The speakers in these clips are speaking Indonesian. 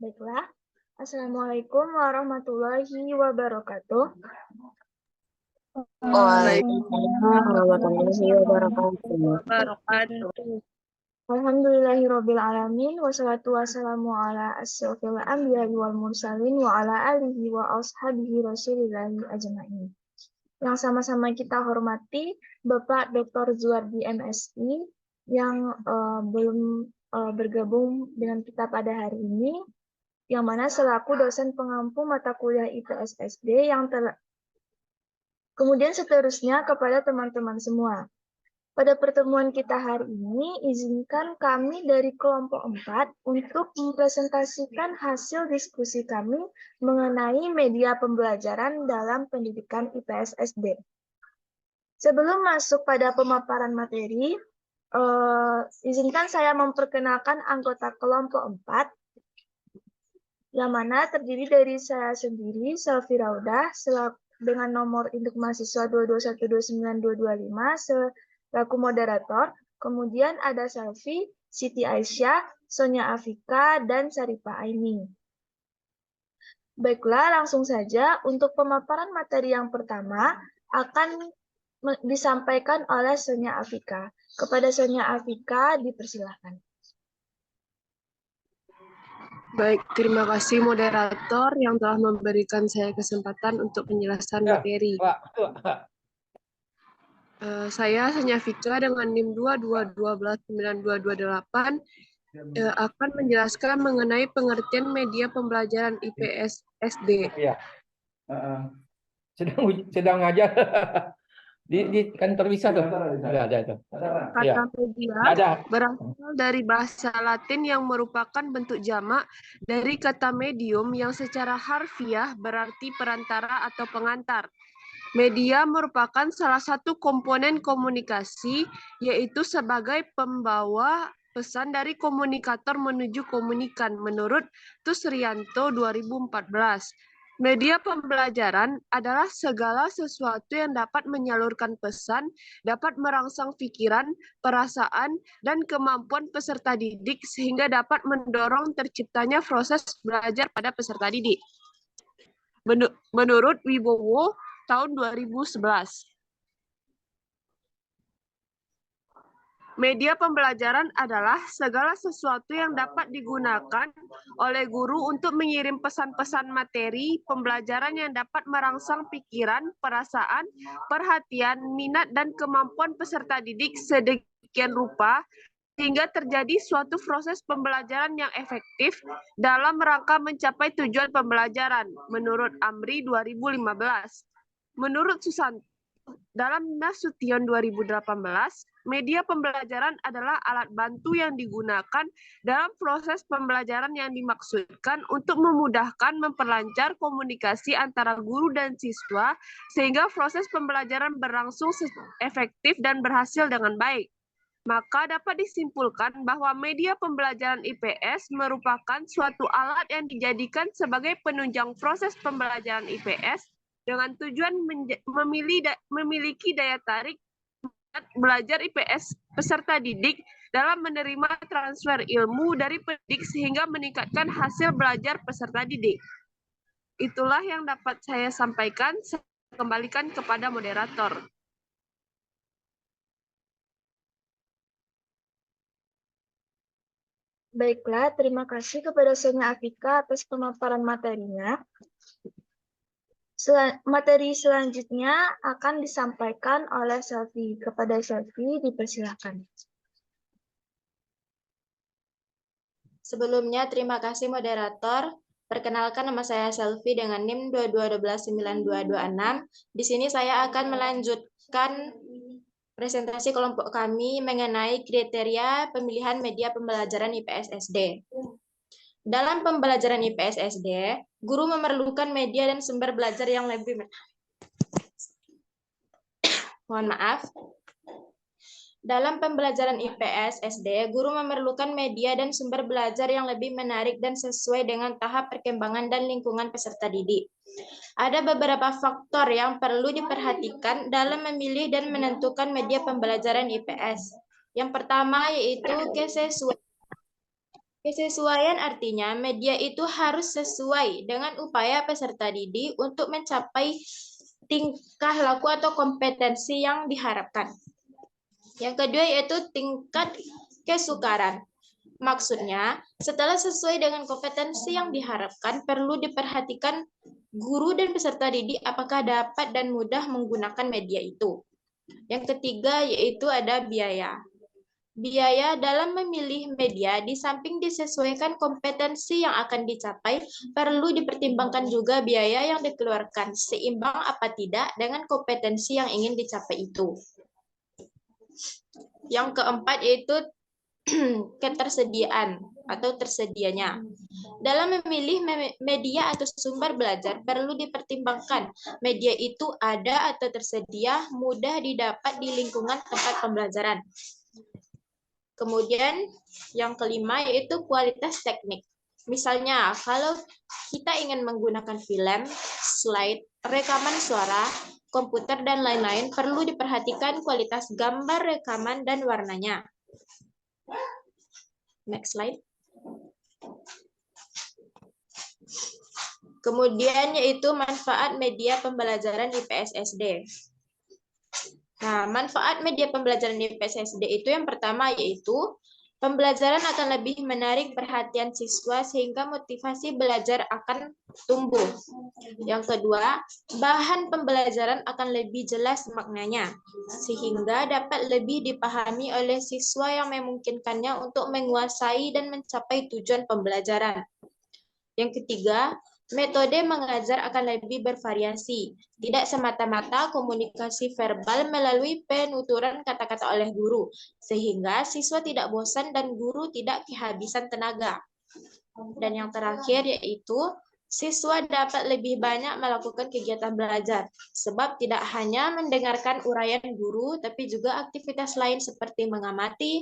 Baiklah, Assalamualaikum warahmatullahi wabarakatuh. Waalaikumsalam warahmatullahi wabarakatuh. Alhamdulillahirrabbilalamin, wassalatu wassalamu ala asyrofil anbiya wal mursalin wa ala alihi wa ashabihi rasulillahi ajma'in. Yang sama-sama kita hormati Bapak Dr. Zuardi MSI yang belum bergabung dengan kita pada hari ini, yang mana selaku dosen pengampu mata kuliah IPS SD yang telah kemudian seterusnya kepada teman-teman semua. Pada pertemuan kita hari ini, izinkan kami dari kelompok 4 untuk mempresentasikan hasil diskusi kami mengenai media pembelajaran dalam pendidikan IPS SD. Sebelum masuk pada pemaparan materi, izinkan saya memperkenalkan anggota kelompok 4, yang mana terdiri dari saya sendiri, Selvi Raudah, dengan nomor induk mahasiswa 221292225 selaku moderator. Kemudian ada Selvi, Siti Aisyah, Sonia Afika, dan Saripah Aini. Baiklah, langsung saja untuk pemaparan materi yang pertama akan disampaikan oleh Sonia Afika. Kepada Sonia Afika, dipersilakan. Baik, terima kasih moderator yang telah memberikan saya kesempatan untuk penjelasan materi. Saya Sanya Fika dengan NIM 222912228 akan menjelaskan mengenai pengertian media pembelajaran IPS SD. Iya. Sedang ngajar di kantor bisa tuh. Ada itu. Kata media berasal dari bahasa Latin yang merupakan bentuk jamak dari kata medium yang secara harfiah berarti perantara atau pengantar. Media merupakan salah satu komponen komunikasi, yaitu sebagai pembawa pesan dari komunikator menuju komunikan menurut Tusrianto 2014. Media pembelajaran adalah segala sesuatu yang dapat menyalurkan pesan, dapat merangsang pikiran, perasaan, dan kemampuan peserta didik sehingga dapat mendorong terciptanya proses belajar pada peserta didik. Menurut Wibowo tahun 2011. Media pembelajaran adalah segala sesuatu yang dapat digunakan oleh guru untuk mengirim pesan-pesan materi pembelajaran yang dapat merangsang pikiran, perasaan, perhatian, minat, dan kemampuan peserta didik sedemikian rupa sehingga terjadi suatu proses pembelajaran yang efektif dalam rangka mencapai tujuan pembelajaran, menurut Amri 2015. Menurut Susanto, dalam Nasution 2018, media pembelajaran adalah alat bantu yang digunakan dalam proses pembelajaran yang dimaksudkan untuk memudahkan, memperlancar komunikasi antara guru dan siswa, sehingga proses pembelajaran berlangsung efektif dan berhasil dengan baik. Maka dapat disimpulkan bahwa media pembelajaran IPS merupakan suatu alat yang dijadikan sebagai penunjang proses pembelajaran IPS dengan tujuan memiliki daya tarik belajar IPS peserta didik dalam menerima transfer ilmu dari pendidik sehingga meningkatkan hasil belajar peserta didik. Itulah yang dapat saya sampaikan. Saya kembalikan kepada moderator. Baiklah, terima kasih kepada Sonia Afika atas pemaparan materinya. Materi selanjutnya akan disampaikan oleh Selvi. Kepada Selvi, dipersilakan. Sebelumnya, terima kasih moderator. Perkenalkan, nama saya Selvi dengan NIM 221292226. Di sini saya akan melanjutkan presentasi kelompok kami mengenai kriteria pemilihan media pembelajaran IPS SD. Dalam pembelajaran IPS SD, guru memerlukan media dan sumber belajar yang lebih Dalam pembelajaran IPS SD, guru memerlukan media dan sumber belajar yang lebih menarik dan sesuai dengan tahap perkembangan dan lingkungan peserta didik. Ada beberapa faktor yang perlu diperhatikan dalam memilih dan menentukan media pembelajaran IPS. Yang pertama yaitu kesesuaian Kesesuaian artinya media itu harus sesuai dengan upaya peserta didik untuk mencapai tingkah laku atau kompetensi yang diharapkan. Yang kedua yaitu tingkat kesukaran. Maksudnya, setelah sesuai dengan kompetensi yang diharapkan, perlu diperhatikan guru dan peserta didik apakah dapat dan mudah menggunakan media itu. Yang ketiga yaitu ada biaya. Biaya dalam memilih media di samping disesuaikan kompetensi yang akan dicapai, perlu dipertimbangkan juga biaya yang dikeluarkan, seimbang apa tidak dengan kompetensi yang ingin dicapai itu. Yang keempat yaitu ketersediaan atau tersedianya. Dalam memilih media atau sumber belajar, perlu dipertimbangkan media itu ada atau tersedia, mudah didapat di lingkungan tempat pembelajaran. Kemudian yang kelima yaitu kualitas teknik. Misalnya, kalau kita ingin menggunakan film, slide, rekaman suara, komputer, dan lain-lain, perlu diperhatikan kualitas gambar, rekaman, dan warnanya. Next slide. Kemudian yaitu manfaat media pembelajaran di PSSD. Nah, manfaat media pembelajaran di PSSD itu yang pertama yaitu pembelajaran akan lebih menarik perhatian siswa sehingga motivasi belajar akan tumbuh. Yang kedua, bahan pembelajaran akan lebih jelas maknanya sehingga dapat lebih dipahami oleh siswa yang memungkinkannya untuk menguasai dan mencapai tujuan pembelajaran. Yang ketiga, metode mengajar akan lebih bervariasi, tidak semata-mata komunikasi verbal melalui penuturan kata-kata oleh guru, sehingga siswa tidak bosan dan guru tidak kehabisan tenaga. Dan yang terakhir yaitu, siswa dapat lebih banyak melakukan kegiatan belajar, sebab tidak hanya mendengarkan uraian guru, tapi juga aktivitas lain seperti mengamati,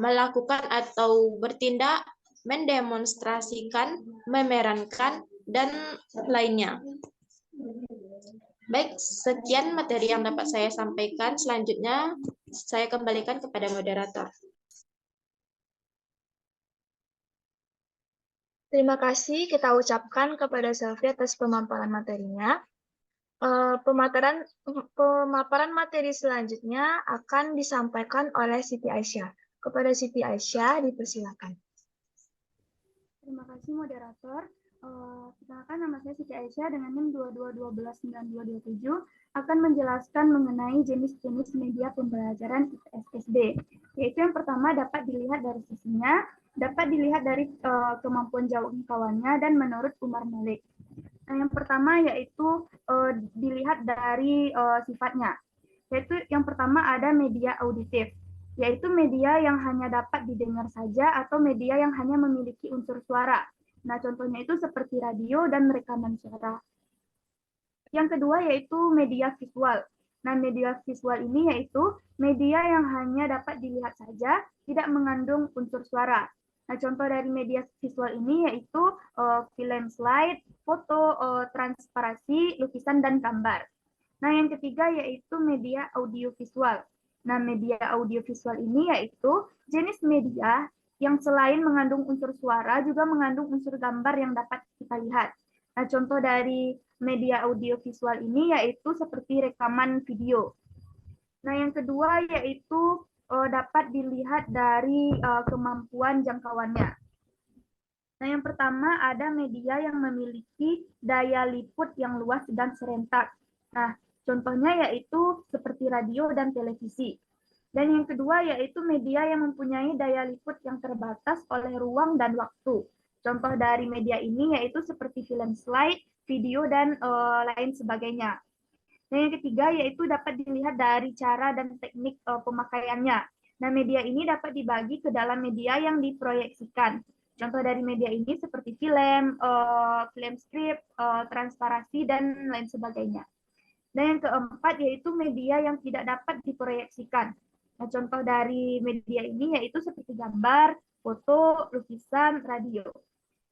melakukan atau bertindak, mendemonstrasikan, memerankan, dan lainnya. Baik, sekian materi yang dapat saya sampaikan. Selanjutnya, saya kembalikan kepada moderator. Terima kasih kita ucapkan kepada Selvi atas pemaparan materinya. Pemaparan materi selanjutnya akan disampaikan oleh Siti Aisyah. Kepada Siti Aisyah, dipersilakan. Terima kasih moderator. Perkenalkan, nama saya Siti Aisyah dengan NIM 22129227 akan menjelaskan mengenai jenis-jenis media pembelajaran PSSD. Yaitu yang pertama dapat dilihat dari sisinya, dapat dilihat dari kemampuan jangkauannya dan menurut Umar Malik. Nah, yang pertama yaitu dilihat dari sifatnya. Yaitu yang pertama ada media auditif, yaitu media yang hanya dapat didengar saja atau media yang hanya memiliki unsur suara. Nah, contohnya itu seperti radio dan rekaman suara. Yang kedua yaitu media visual. Nah, media visual ini yaitu media yang hanya dapat dilihat saja, tidak mengandung unsur suara. Nah, contoh dari media visual ini yaitu film slide, foto, transparasi, lukisan, dan gambar. Nah, yang ketiga yaitu media audiovisual. Nah, media audiovisual ini yaitu jenis media yang selain mengandung unsur suara, juga mengandung unsur gambar yang dapat kita lihat. Nah, contoh dari media audiovisual ini yaitu seperti rekaman video. Nah, yang kedua yaitu dapat dilihat dari kemampuan jangkauannya. Nah, yang pertama ada media yang memiliki daya liput yang luas dan serentak. Nah, contohnya yaitu seperti radio dan televisi. Dan yang kedua yaitu media yang mempunyai daya liput yang terbatas oleh ruang dan waktu. Contoh dari media ini yaitu seperti film slide, video, dan lain sebagainya. Dan yang ketiga yaitu dapat dilihat dari cara dan teknik pemakaiannya. Nah, media ini dapat dibagi ke dalam media yang diproyeksikan. Contoh dari media ini seperti film, film strip, transparasi, dan lain sebagainya. Dan yang keempat yaitu media yang tidak dapat diproyeksikan. Nah, contoh dari media ini yaitu seperti gambar, foto, lukisan, radio.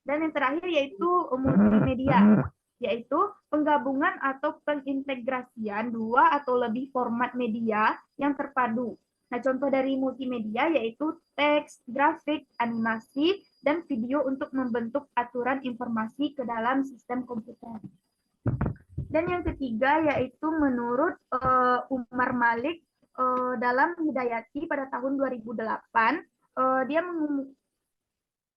Dan yang terakhir yaitu multimedia, yaitu penggabungan atau pengintegrasian dua atau lebih format media yang terpadu. Nah, contoh dari multimedia yaitu teks, grafik, animasi, dan video untuk membentuk aturan informasi ke dalam sistem komputer. Dan yang ketiga yaitu menurut Umar Malik dalam Hidayati pada tahun 2008, dia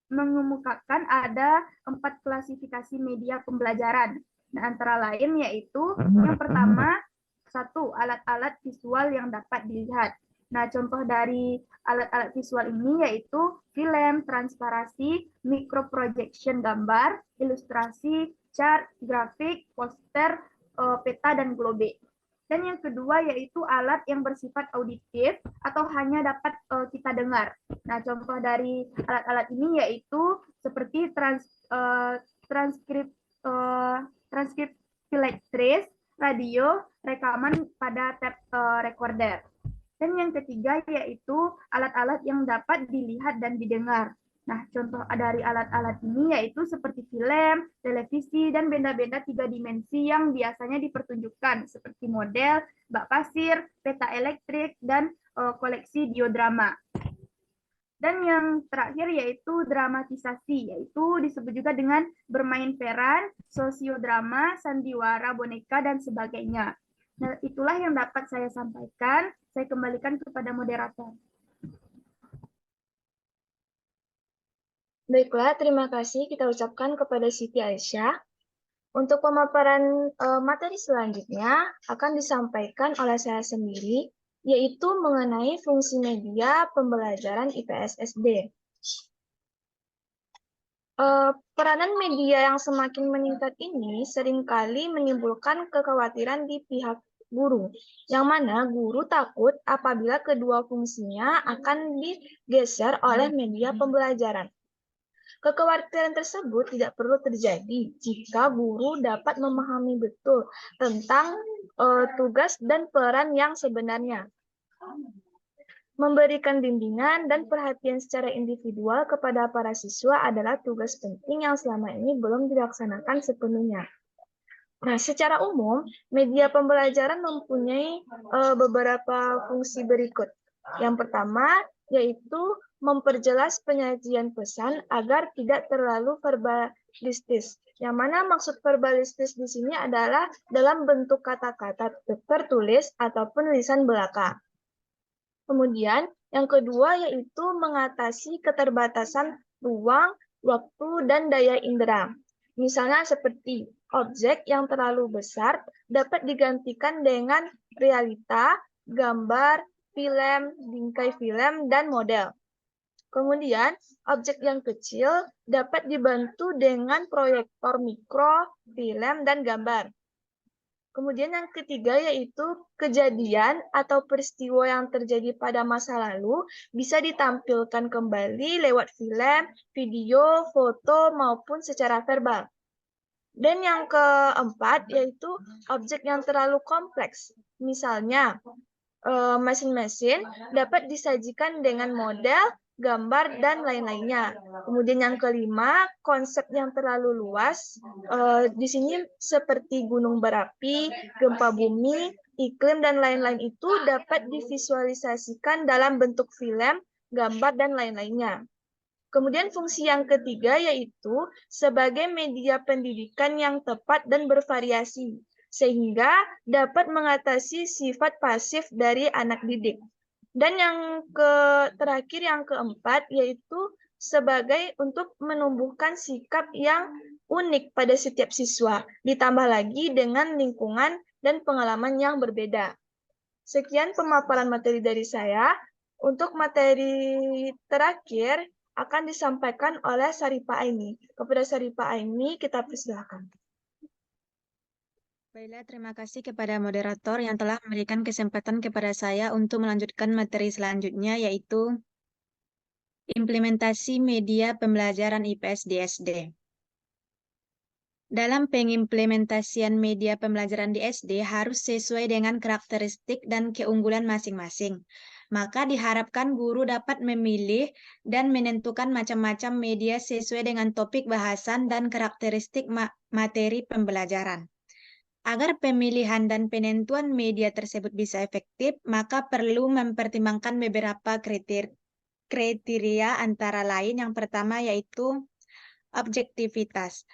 mengemukakan ada 4 klasifikasi media pembelajaran. Nah, antara lain yaitu yang pertama, 1. Alat-alat visual yang dapat dilihat. Nah, contoh dari alat-alat visual ini yaitu film, transparasi, microprojection gambar, ilustrasi, chart, grafik, poster, peta, dan globe. Dan yang kedua yaitu alat yang bersifat auditif atau hanya dapat kita dengar. Nah, contoh dari alat-alat ini yaitu seperti transkrip filtris, radio, rekaman pada tape recorder. Dan yang ketiga yaitu alat-alat yang dapat dilihat dan didengar. Nah, contoh dari alat-alat ini yaitu seperti film, televisi, dan benda-benda 3 dimensi yang biasanya dipertunjukkan seperti model, bak pasir, peta elektrik, dan koleksi diodrama. Dan yang terakhir yaitu dramatisasi, yaitu disebut juga dengan bermain peran, sosiodrama, sandiwara, boneka, dan sebagainya. Nah, itulah yang dapat saya sampaikan. Saya kembalikan kepada moderator. Baiklah, terima kasih kita ucapkan kepada Siti Aisyah. Untuk pemaparan materi selanjutnya akan disampaikan oleh saya sendiri, yaitu mengenai fungsi media pembelajaran IPS SD. Peranan media yang semakin meningkat ini seringkali menimbulkan kekhawatiran di pihak guru, yang mana guru takut apabila kedua fungsinya akan digeser oleh media pembelajaran. Kekhawatiran tersebut tidak perlu terjadi jika guru dapat memahami betul tentang tugas dan peran yang sebenarnya. Memberikan bimbingan dan perhatian secara individual kepada para siswa adalah tugas penting yang selama ini belum dilaksanakan sepenuhnya. Nah, secara umum, media pembelajaran mempunyai beberapa fungsi berikut. Yang pertama, yaitu memperjelas penyajian pesan agar tidak terlalu verbalistis. Yang mana maksud verbalistis di sini adalah dalam bentuk kata-kata tertulis ataupun lisan belaka. Kemudian, yang kedua yaitu mengatasi keterbatasan ruang, waktu, dan daya indera. Misalnya seperti objek yang terlalu besar dapat digantikan dengan realita, gambar, film, bingkai film, dan model. Kemudian, objek yang kecil dapat dibantu dengan proyektor mikro, film, dan gambar. Kemudian yang ketiga yaitu kejadian atau peristiwa yang terjadi pada masa lalu bisa ditampilkan kembali lewat film, video, foto, maupun secara verbal. Dan yang keempat yaitu objek yang terlalu kompleks. Misalnya, mesin-mesin dapat disajikan dengan model, gambar, dan lain-lainnya. Kemudian yang kelima, konsep yang terlalu luas. Di sini seperti gunung berapi, gempa bumi, iklim, dan lain-lain itu dapat divisualisasikan dalam bentuk film, gambar, dan lain-lainnya. Kemudian fungsi yang ketiga yaitu sebagai media pendidikan yang tepat dan bervariasi, sehingga dapat mengatasi sifat pasif dari anak didik. Dan yang terakhir, yang keempat, yaitu sebagai untuk menumbuhkan sikap yang unik pada setiap siswa, ditambah lagi dengan lingkungan dan pengalaman yang berbeda. Sekian pemaparan materi dari saya. Untuk materi terakhir akan disampaikan oleh Syarifah Aini. Kepada Syarifah Aini, kita persilakan. Baiklah, terima kasih kepada moderator yang telah memberikan kesempatan kepada saya untuk melanjutkan materi selanjutnya, yaitu implementasi media pembelajaran IPS di SD. Dalam pengimplementasian media pembelajaran di SD harus sesuai dengan karakteristik dan keunggulan masing-masing. Maka diharapkan guru dapat memilih dan menentukan macam-macam media sesuai dengan topik bahasan dan karakteristik materi pembelajaran. Agar pemilihan dan penentuan media tersebut bisa efektif, maka perlu mempertimbangkan beberapa kriteria. kriteria antara lain yang pertama yaitu objektivitas.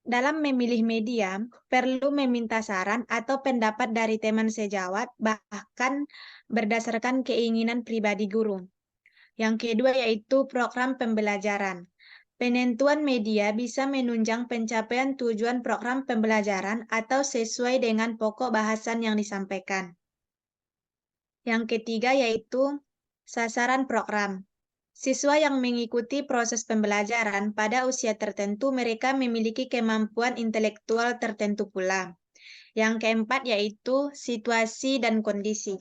Dalam memilih media, perlu meminta saran atau pendapat dari teman sejawat, bahkan berdasarkan keinginan pribadi guru. Yang kedua yaitu program pembelajaran. Penentuan media bisa menunjang pencapaian tujuan program pembelajaran atau sesuai dengan pokok bahasan yang disampaikan. Yang ketiga yaitu sasaran program. Siswa yang mengikuti proses pembelajaran pada usia tertentu mereka memiliki kemampuan intelektual tertentu pula. Yang keempat yaitu situasi dan kondisi.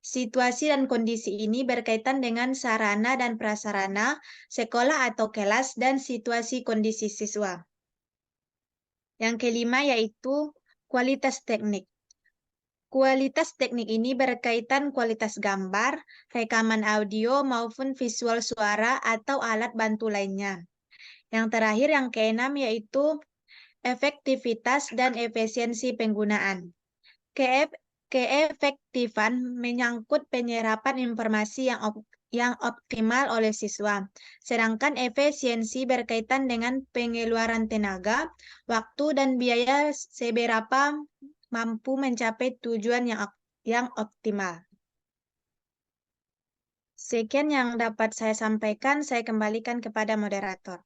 Situasi dan kondisi ini berkaitan dengan sarana dan prasarana, sekolah atau kelas, dan situasi kondisi siswa. Yang kelima yaitu kualitas teknik. Kualitas teknik ini berkaitan kualitas gambar, rekaman audio, maupun visual suara atau alat bantu lainnya. Yang terakhir, yang keenam, yaitu efektivitas dan efisiensi penggunaan. Keefektifan menyangkut penyerapan informasi yang optimal oleh siswa, sedangkan efisiensi berkaitan dengan pengeluaran tenaga, waktu, dan biaya seberapa mampu mencapai tujuan yang optimal. Sekian yang dapat saya sampaikan, saya kembalikan kepada moderator.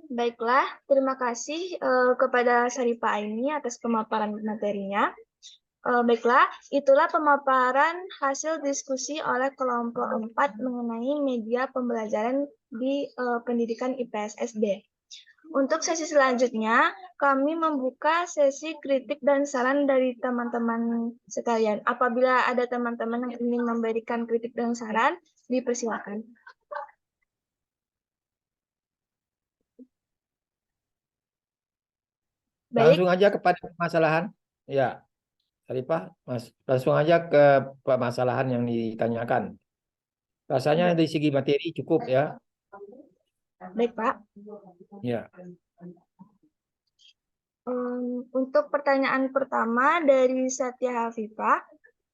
Baiklah, terima kasih kepada Syarifah Aini atas pemaparan materinya. Baiklah, itulah pemaparan hasil diskusi oleh kelompok 4 mengenai media pembelajaran di pendidikan IPS SD. Untuk sesi selanjutnya, kami membuka sesi kritik dan saran dari teman-teman sekalian. Apabila ada teman-teman yang ingin memberikan kritik dan saran, dipersilakan. Baik. Langsung aja kepada permasalahan. Ya, Syarifah, langsung aja ke permasalahan yang ditanyakan. Rasanya dari segi materi cukup ya. Baik, Pak. Ya. Untuk pertanyaan pertama dari Satya Hafifah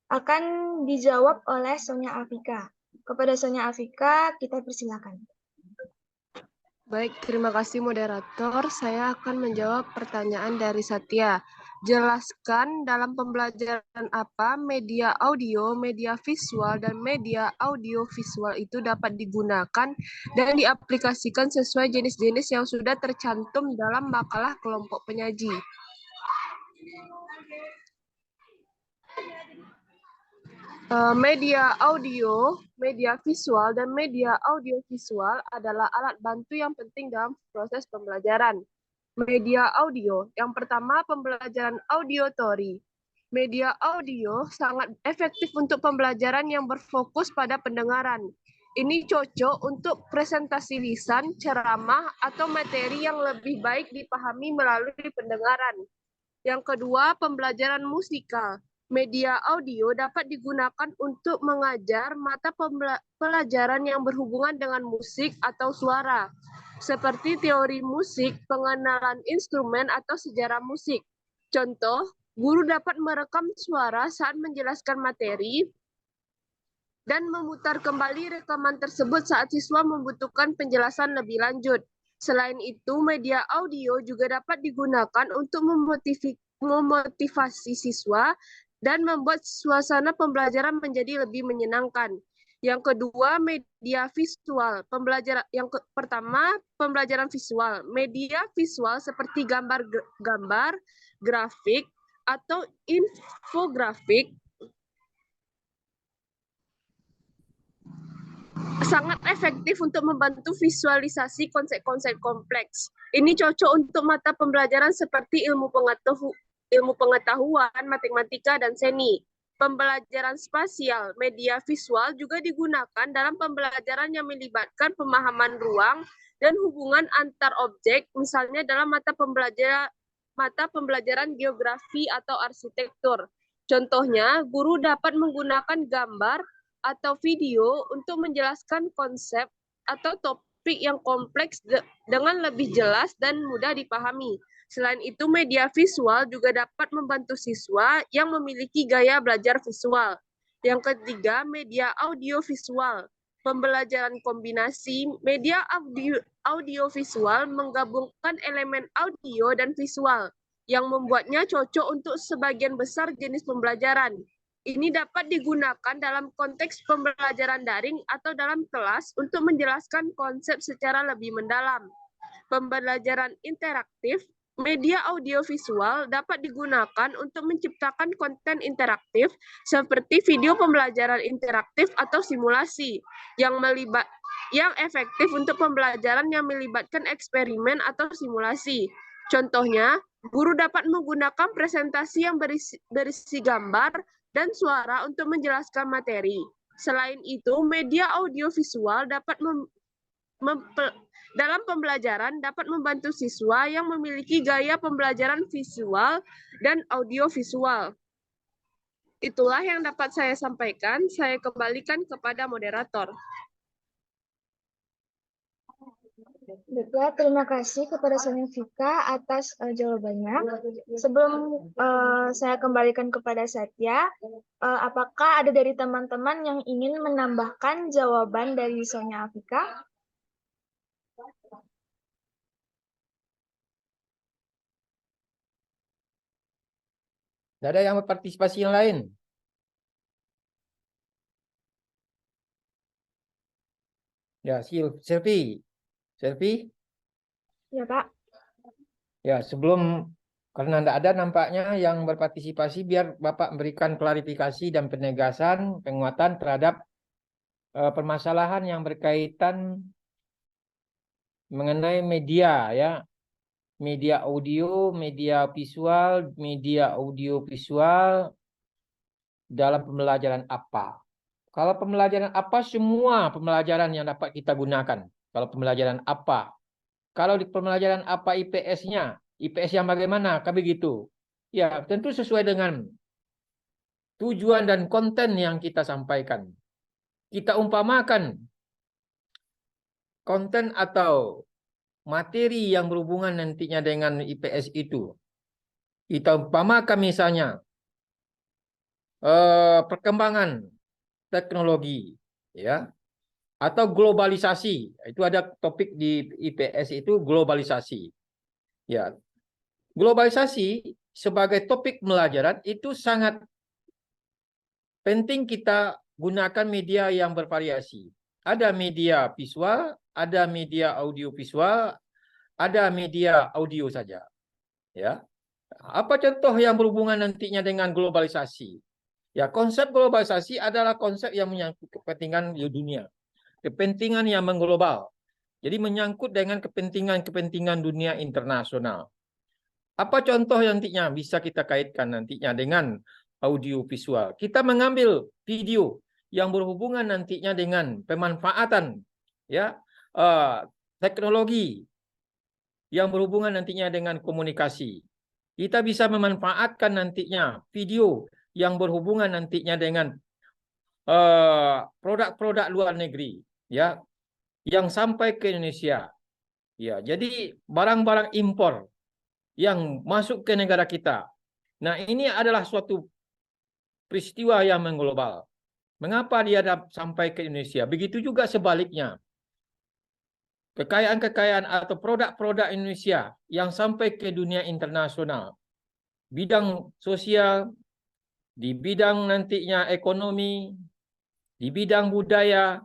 akan dijawab oleh Sonya Afika. Kepada Sonya Afika, kita persilakan. Baik, terima kasih moderator. Saya akan menjawab pertanyaan dari Satya. Jelaskan dalam pembelajaran apa media audio, media visual, dan media audio visual itu dapat digunakan dan diaplikasikan sesuai jenis-jenis yang sudah tercantum dalam makalah kelompok penyaji. Media audio, media visual, dan media audiovisual adalah alat bantu yang penting dalam proses pembelajaran. Media audio, yang pertama pembelajaran auditory. Media audio sangat efektif untuk pembelajaran yang berfokus pada pendengaran. Ini cocok untuk presentasi lisan, ceramah, atau materi yang lebih baik dipahami melalui pendengaran. Yang kedua, pembelajaran musikal. Media audio dapat digunakan untuk mengajar mata pelajaran yang berhubungan dengan musik atau suara, seperti teori musik, pengenalan instrumen, atau sejarah musik. Contoh, guru dapat merekam suara saat menjelaskan materi dan memutar kembali rekaman tersebut saat siswa membutuhkan penjelasan lebih lanjut. Selain itu, media audio juga dapat digunakan untuk memotivasi siswa dan membuat suasana pembelajaran menjadi lebih menyenangkan. Yang kedua, media visual. Yang pertama, pembelajaran visual. Media visual seperti gambar, grafik, atau infografik sangat efektif untuk membantu visualisasi konsep-konsep kompleks. Ini cocok untuk mata pembelajaran seperti ilmu pengetahuan, matematika, dan seni. Pembelajaran spasial, media visual juga digunakan dalam pembelajaran yang melibatkan pemahaman ruang dan hubungan antar objek, misalnya dalam mata pembelajaran geografi atau arsitektur. Contohnya, guru dapat menggunakan gambar atau video untuk menjelaskan konsep atau topik yang kompleks dengan lebih jelas dan mudah dipahami. Selain itu, media visual juga dapat membantu siswa yang memiliki gaya belajar visual. Yang ketiga, media audiovisual. pembelajaran kombinasi, media audiovisual menggabungkan elemen audio dan visual yang membuatnya cocok untuk sebagian besar jenis pembelajaran. Ini dapat digunakan dalam konteks pembelajaran daring atau dalam kelas untuk menjelaskan konsep secara lebih mendalam. Pembelajaran interaktif, media audiovisual dapat digunakan untuk menciptakan konten interaktif seperti video pembelajaran interaktif atau simulasi yang efektif untuk pembelajaran yang melibatkan eksperimen atau simulasi. Contohnya, guru dapat menggunakan presentasi yang berisi gambar dan suara untuk menjelaskan materi. Selain itu, media audiovisual dapat dalam pembelajaran dapat membantu siswa yang memiliki gaya pembelajaran visual dan audiovisual. Itulah yang dapat saya sampaikan. Saya kembalikan kepada moderator. Baiklah, terima kasih kepada Sonia Vika atas jawabannya. Sebelum saya kembalikan kepada Satya, apakah ada dari teman-teman yang ingin menambahkan jawaban dari Sonia Vika? Tidak ada yang berpartisipasi yang lain? Ya, Selvi. Selvi? Ya, Pak. Ya, karena tidak ada nampaknya yang berpartisipasi, biar Bapak memberikan klarifikasi dan penegasan, penguatan terhadap permasalahan yang berkaitan mengenai media, ya. Media audio, media visual, media audiovisual dalam pembelajaran apa. Kalau pembelajaran apa, semua pembelajaran yang dapat kita gunakan. Kalau pembelajaran apa. Kalau di pembelajaran apa IPS-nya, IPS yang bagaimana, kan begitu. Ya, tentu sesuai dengan tujuan dan konten yang kita sampaikan. Kita umpamakan konten atau materi yang berhubungan nantinya dengan IPS itu. Kita umpamakan misalnya perkembangan teknologi, ya, atau globalisasi. Itu ada topik di IPS itu globalisasi. Ya, globalisasi sebagai topik pembelajaran itu sangat penting kita gunakan media yang bervariasi. Ada media visual, ada media audiovisual, ada media audio saja. Ya. Apa contoh yang berhubungan nantinya dengan globalisasi? Ya, konsep globalisasi adalah konsep yang menyangkut kepentingan di dunia. Kepentingan yang mengglobal. Jadi menyangkut dengan kepentingan-kepentingan dunia internasional. Apa contoh nantinya bisa kita kaitkan nantinya dengan audio visual? Kita mengambil video yang berhubungan nantinya dengan pemanfaatan, ya, teknologi yang berhubungan nantinya dengan komunikasi. Kita bisa memanfaatkan nantinya video yang berhubungan nantinya dengan produk-produk luar negeri, ya, yang sampai ke Indonesia. Ya, jadi barang-barang impor yang masuk ke negara kita. Nah, ini adalah suatu peristiwa yang mengglobal. Mengapa dia sampai ke Indonesia? Begitu juga sebaliknya. Kekayaan-kekayaan atau produk-produk Indonesia yang sampai ke dunia internasional. Bidang sosial, di bidang nantinya ekonomi, di bidang budaya,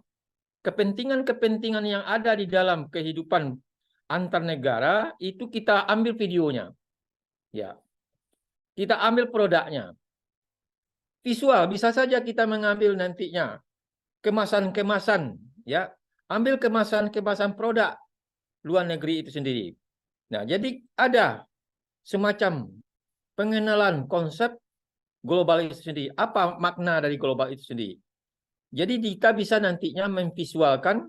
kepentingan-kepentingan yang ada di dalam kehidupan antar negara itu kita ambil videonya. Ya. Kita ambil produknya. Visual bisa saja kita mengambil nantinya kemasan-kemasan, ya. Ambil kemasan-kemasan produk luar negeri itu sendiri. Nah, jadi ada semacam pengenalan konsep global itu sendiri. Apa makna dari global itu sendiri? Jadi kita bisa nantinya memvisualkan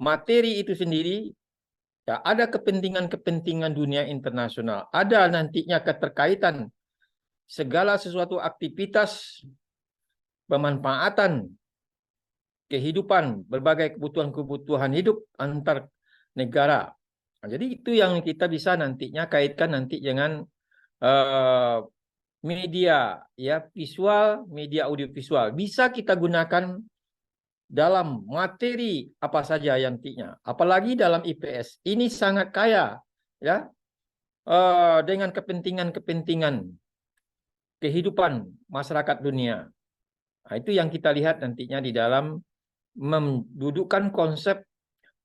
materi itu sendiri. Ya, ada kepentingan-kepentingan dunia internasional. Ada nantinya keterkaitan segala sesuatu aktivitas pemanfaatan kehidupan, berbagai kebutuhan-kebutuhan hidup antar negara. Nah, jadi itu yang kita bisa nantinya kaitkan nanti dengan media, ya, visual, media audiovisual. Bisa kita gunakan dalam materi apa saja yang nantinya, apalagi dalam IPS ini sangat kaya ya dengan kepentingan-kepentingan kehidupan masyarakat dunia. Nah, itu yang kita lihat nantinya di dalam mendudukkan konsep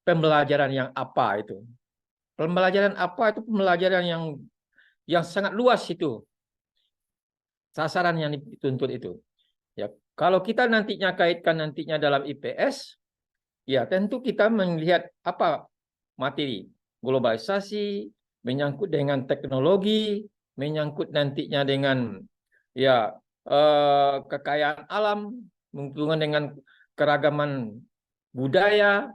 pembelajaran yang apa itu. Pembelajaran apa itu pembelajaran yang sangat luas itu. Sasaran yang dituntut itu. Ya, kalau kita nantinya kaitkan nantinya dalam IPS, ya tentu kita melihat apa materi globalisasi, menyangkut dengan teknologi, menyangkut nantinya dengan ya kekayaan alam, menghubungkan dengan keragaman budaya,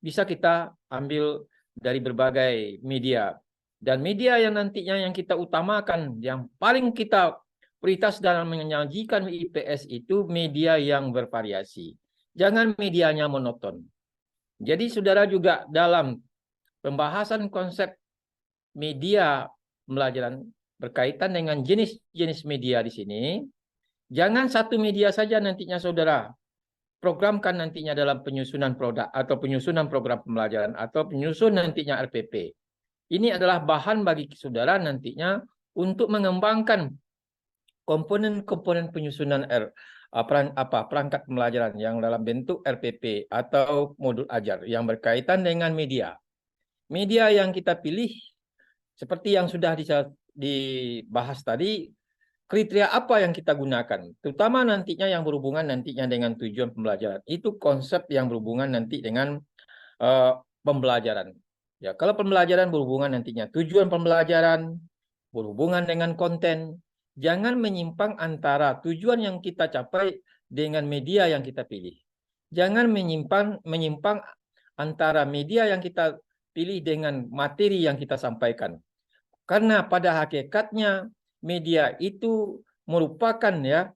bisa kita ambil dari berbagai media. Dan media yang nantinya yang kita utamakan, yang paling kita prioritas dalam menyajikan IPS itu media yang bervariasi. Jangan medianya monoton. Jadi saudara juga dalam pembahasan konsep media pembelajaran berkaitan dengan jenis-jenis media di sini, jangan satu media saja nantinya saudara programkan nantinya dalam penyusunan produk atau penyusunan program pembelajaran atau penyusun nantinya RPP. Ini adalah bahan bagi saudara nantinya untuk mengembangkan komponen-komponen penyusunan perangkat pembelajaran yang dalam bentuk RPP atau modul ajar yang berkaitan dengan media. Media yang kita pilih seperti yang sudah dibahas tadi, kriteria apa yang kita gunakan, terutama nantinya yang berhubungan nantinya dengan tujuan pembelajaran. Itu konsep yang berhubungan nanti dengan pembelajaran. Ya, kalau pembelajaran berhubungan nantinya tujuan pembelajaran, berhubungan dengan konten, jangan menyimpang antara tujuan yang kita capai dengan media yang kita pilih. Jangan menyimpang antara media yang kita pilih dengan materi yang kita sampaikan. Karena pada hakikatnya media itu merupakan ya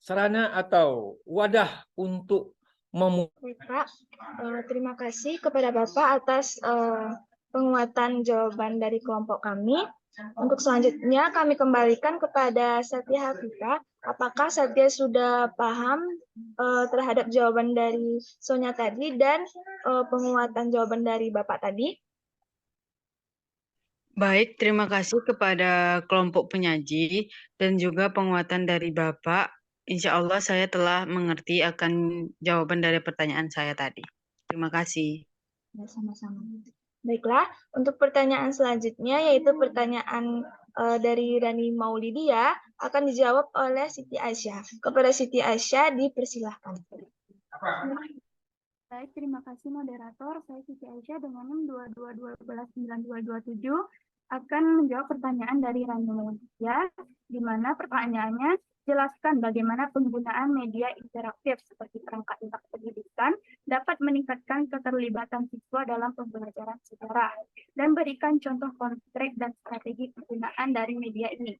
sarana atau wadah untuk Pak, terima kasih kepada Bapak atas penguatan jawaban dari kelompok kami. Untuk selanjutnya kami kembalikan kepada Satya Hafifah. Apakah Satya sudah paham terhadap jawaban dari Sonya tadi dan penguatan jawaban dari Bapak tadi? Baik, terima kasih kepada kelompok penyaji dan juga penguatan dari Bapak. Insya Allah saya telah mengerti akan jawaban dari pertanyaan saya tadi. Terima kasih. Ya, sama-sama. Baiklah, untuk pertanyaan selanjutnya yaitu pertanyaan dari Rani Maulidia akan dijawab oleh Siti Aisyah. Kepada Siti Aisyah dipersilahkan. Baik, terima kasih moderator. Saya Siti Aisyah dengan NIM 22129227 akan menjawab pertanyaan dari Rani Maulidia, di mana pertanyaannya jelaskan bagaimana penggunaan media interaktif seperti perangkat lunak pendidikan dapat meningkatkan keterlibatan siswa dalam pembelajaran sejarah dan berikan contoh konkret dan strategi penggunaan dari media ini.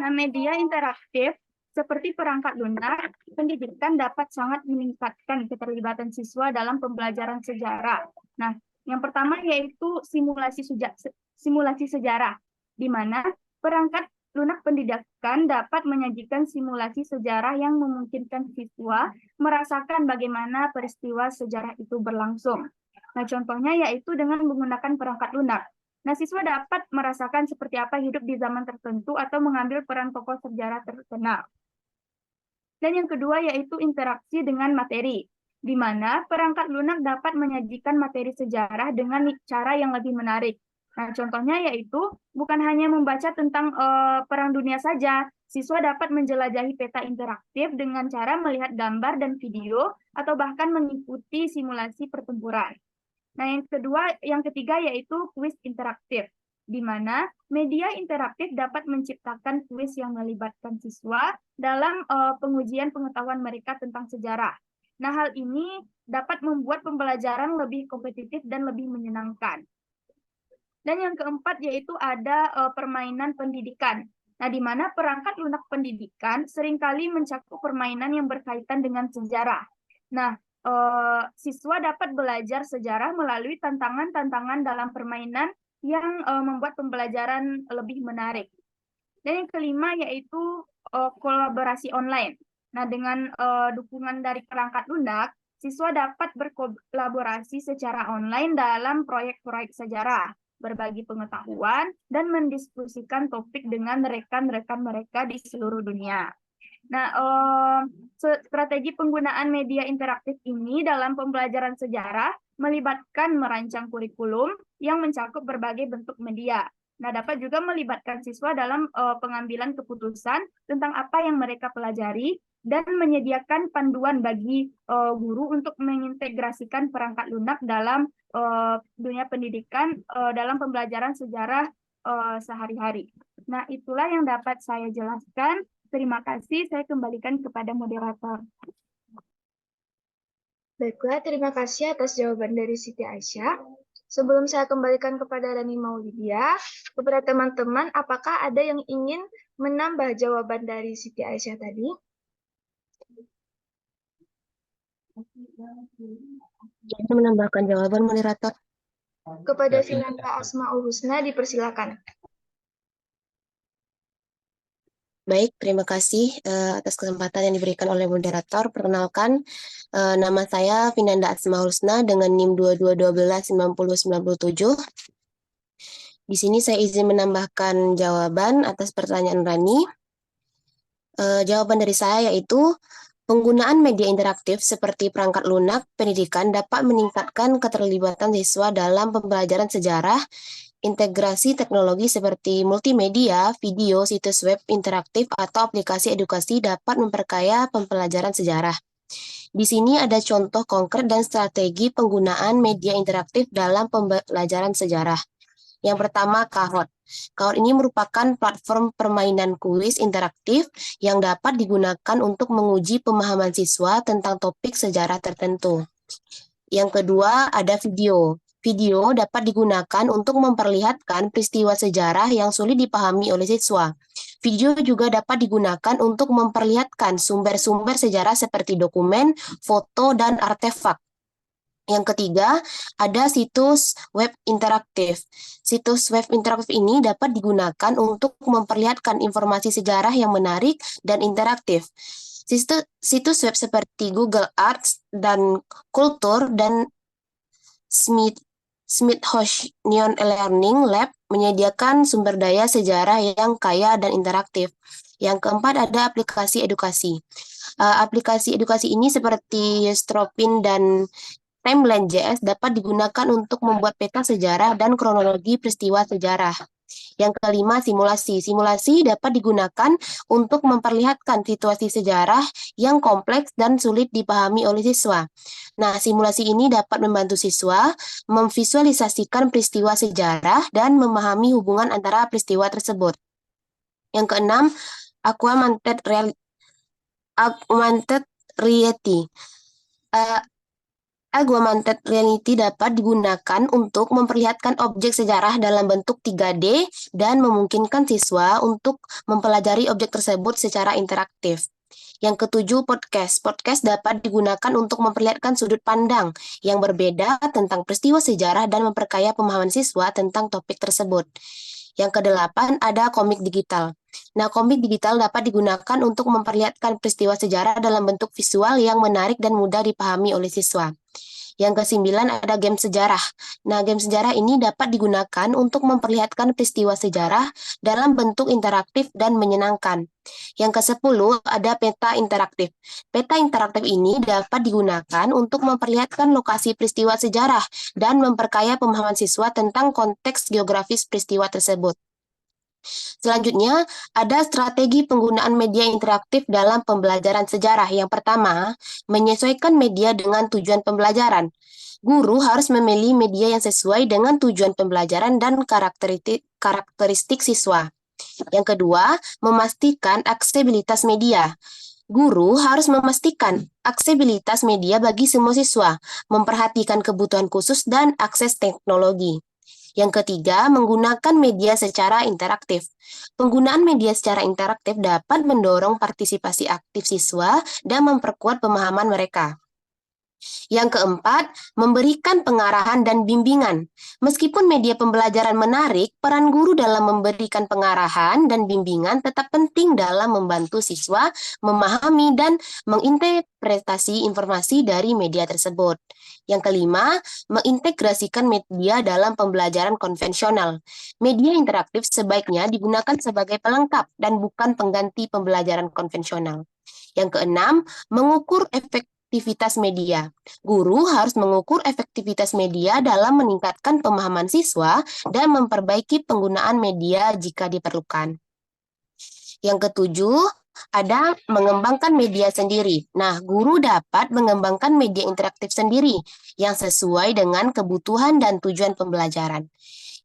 Nah, media interaktif seperti perangkat lunak pendidikan dapat sangat meningkatkan keterlibatan siswa dalam pembelajaran sejarah. Nah, yang pertama yaitu simulasi sejarah, di mana perangkat lunak pendidikan dapat menyajikan simulasi sejarah yang memungkinkan siswa merasakan bagaimana peristiwa sejarah itu berlangsung. Nah, contohnya yaitu dengan menggunakan perangkat lunak. Nah, siswa dapat merasakan seperti apa hidup di zaman tertentu atau mengambil peran tokoh sejarah terkenal. Dan yang kedua yaitu interaksi dengan materi, di mana perangkat lunak dapat menyajikan materi sejarah dengan cara yang lebih menarik. Nah, contohnya yaitu bukan hanya membaca tentang Perang Dunia saja, siswa dapat menjelajahi peta interaktif dengan cara melihat gambar dan video atau bahkan mengikuti simulasi pertempuran. Nah, yang ketiga yaitu kuis interaktif, di mana media interaktif dapat menciptakan kuis yang melibatkan siswa dalam pengujian pengetahuan mereka tentang sejarah. Nah, hal ini dapat membuat pembelajaran lebih kompetitif dan lebih menyenangkan. Dan yang keempat yaitu ada permainan pendidikan. Nah, di mana perangkat lunak pendidikan seringkali mencakup permainan yang berkaitan dengan sejarah. Nah, siswa dapat belajar sejarah melalui tantangan-tantangan dalam permainan yang membuat pembelajaran lebih menarik. Dan yang kelima yaitu kolaborasi online, Nah, dengan dukungan dari perangkat lunak, siswa dapat berkolaborasi secara online dalam proyek-proyek sejarah, berbagi pengetahuan, dan mendiskusikan topik dengan rekan-rekan mereka di seluruh dunia. Nah, strategi penggunaan media interaktif ini dalam pembelajaran sejarah melibatkan merancang kurikulum yang mencakup berbagai bentuk media. Nah, dapat juga melibatkan siswa dalam pengambilan keputusan tentang apa yang mereka pelajari dan menyediakan panduan bagi guru untuk mengintegrasikan perangkat lunak dalam dunia pendidikan dalam pembelajaran sejarah sehari-hari. Nah, itulah yang dapat saya jelaskan. Terima kasih, saya kembalikan kepada moderator. Baiklah, terima kasih atas jawaban dari Siti Aisyah. Sebelum saya kembalikan kepada Rani Maulidia, kepada teman-teman, apakah ada yang ingin menambah jawaban dari Siti Aisyah tadi? Saya menambahkan jawaban, moderator. Kepada Finanda Asmaul Husna, dipersilakan. Baik, terima kasih atas kesempatan yang diberikan oleh moderator. Perkenalkan, nama saya Finanda Asmaul Husna dengan NIM 22129097. Di sini saya izin menambahkan jawaban atas pertanyaan Rani. Jawaban dari saya yaitu, penggunaan media interaktif seperti perangkat lunak pendidikan dapat meningkatkan keterlibatan siswa dalam pembelajaran sejarah. Integrasi teknologi seperti multimedia, video, situs web interaktif, atau aplikasi edukasi dapat memperkaya pembelajaran sejarah. Di sini ada contoh konkret dan strategi penggunaan media interaktif dalam pembelajaran sejarah. Yang pertama, Kahoot. Kahoot ini merupakan platform permainan kuis interaktif yang dapat digunakan untuk menguji pemahaman siswa tentang topik sejarah tertentu. Yang kedua, ada video. Video dapat digunakan untuk memperlihatkan peristiwa sejarah yang sulit dipahami oleh siswa. Video juga dapat digunakan untuk memperlihatkan sumber-sumber sejarah seperti dokumen, foto, dan artefak. Yang ketiga, ada situs web interaktif. Situs web interaktif ini dapat digunakan untuk memperlihatkan informasi sejarah yang menarik dan interaktif. Situs web seperti Google Arts dan Kultur dan Smithsonian Learning Lab menyediakan sumber daya sejarah yang kaya dan interaktif. Yang keempat, ada aplikasi edukasi. Aplikasi edukasi ini seperti Stropin dan Timeline.js dapat digunakan untuk membuat peta sejarah dan kronologi peristiwa sejarah. Yang kelima, simulasi. Simulasi dapat digunakan untuk memperlihatkan situasi sejarah yang kompleks dan sulit dipahami oleh siswa. Nah, simulasi ini dapat membantu siswa memvisualisasikan peristiwa sejarah dan memahami hubungan antara peristiwa tersebut. Yang keenam, augmented reality. Augmented reality dapat digunakan untuk memperlihatkan objek sejarah dalam bentuk 3D dan memungkinkan siswa untuk mempelajari objek tersebut secara interaktif. Yang ketujuh, podcast. Podcast dapat digunakan untuk memperlihatkan sudut pandang yang berbeda tentang peristiwa sejarah dan memperkaya pemahaman siswa tentang topik tersebut. Yang kedelapan, ada komik digital. Nah, komik digital dapat digunakan untuk memperlihatkan peristiwa sejarah dalam bentuk visual yang menarik dan mudah dipahami oleh siswa. Yang kesembilan, ada game sejarah. Nah, game sejarah ini dapat digunakan untuk memperlihatkan peristiwa sejarah dalam bentuk interaktif dan menyenangkan. Yang kesepuluh, ada peta interaktif. Peta interaktif ini dapat digunakan untuk memperlihatkan lokasi peristiwa sejarah dan memperkaya pemahaman siswa tentang konteks geografis peristiwa tersebut. Selanjutnya, ada strategi penggunaan media interaktif dalam pembelajaran sejarah. Yang pertama, menyesuaikan media dengan tujuan pembelajaran. Guru harus memilih media yang sesuai dengan tujuan pembelajaran dan karakteristik siswa. Yang kedua, memastikan aksesibilitas media. Guru harus memastikan aksesibilitas media bagi semua siswa, memperhatikan kebutuhan khusus dan akses teknologi. Yang ketiga, menggunakan media secara interaktif. Penggunaan media secara interaktif dapat mendorong partisipasi aktif siswa dan memperkuat pemahaman mereka. Yang keempat, memberikan pengarahan dan bimbingan. Meskipun media pembelajaran menarik, peran guru dalam memberikan pengarahan dan bimbingan tetap penting dalam membantu siswa memahami dan menginterpretasi informasi dari media tersebut. Yang kelima, mengintegrasikan media dalam pembelajaran konvensional. Media interaktif sebaiknya digunakan sebagai pelengkap dan bukan pengganti pembelajaran konvensional. Yang keenam, mengukur efektivitas media. Guru harus mengukur efektivitas media dalam meningkatkan pemahaman siswa dan memperbaiki penggunaan media jika diperlukan. Yang ketujuh, ada mengembangkan media sendiri. Nah, guru dapat mengembangkan media interaktif sendiri yang sesuai dengan kebutuhan dan tujuan pembelajaran.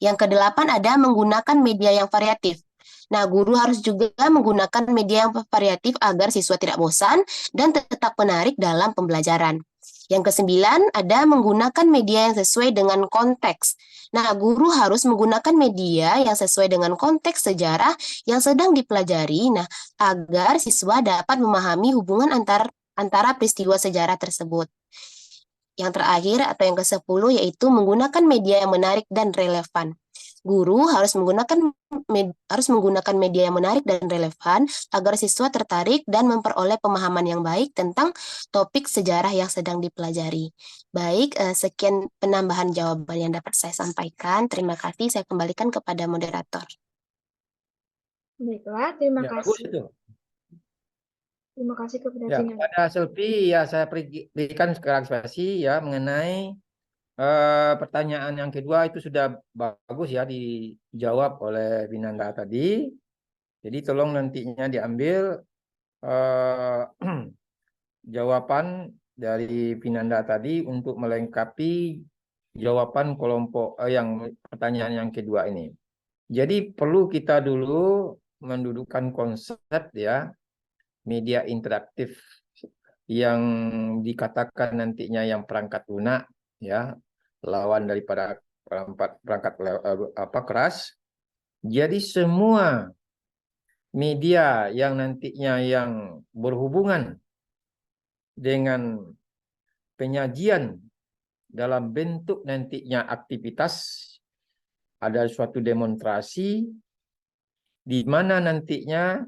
Yang kedelapan ada menggunakan media yang variatif. Nah, guru harus juga menggunakan media yang variatif agar siswa tidak bosan dan tetap menarik dalam pembelajaran. Yang kesembilan, ada menggunakan media yang sesuai dengan konteks. Nah, guru harus menggunakan media yang sesuai dengan konteks sejarah yang sedang dipelajari, nah, agar siswa dapat memahami hubungan antara peristiwa sejarah tersebut. Yang terakhir atau yang ke-10 yaitu menggunakan media yang menarik dan relevan. Guru harus menggunakan media yang menarik dan relevan agar siswa tertarik dan memperoleh pemahaman yang baik tentang topik sejarah yang sedang dipelajari. Baik, sekian penambahan jawaban yang dapat saya sampaikan. Terima kasih, saya kembalikan kepada moderator. Baiklah, terima Ya, bagus kasih. itu. Terima kasih kepada Ya, Vina. kepada Selvi ya saya berikan klarifikasi ya mengenai pertanyaan yang kedua itu sudah bagus ya dijawab oleh Vinanda tadi. Jadi tolong nantinya diambil jawaban dari Vinanda tadi untuk melengkapi jawaban kelompok yang pertanyaan yang kedua ini. Jadi perlu kita dulu mendudukkan konsep ya media interaktif yang dikatakan nantinya yang perangkat lunak ya lawan daripada perangkat keras. Jadi semua media yang nantinya yang berhubungan dengan penyajian dalam bentuk nantinya aktivitas, ada suatu demonstrasi di mana nantinya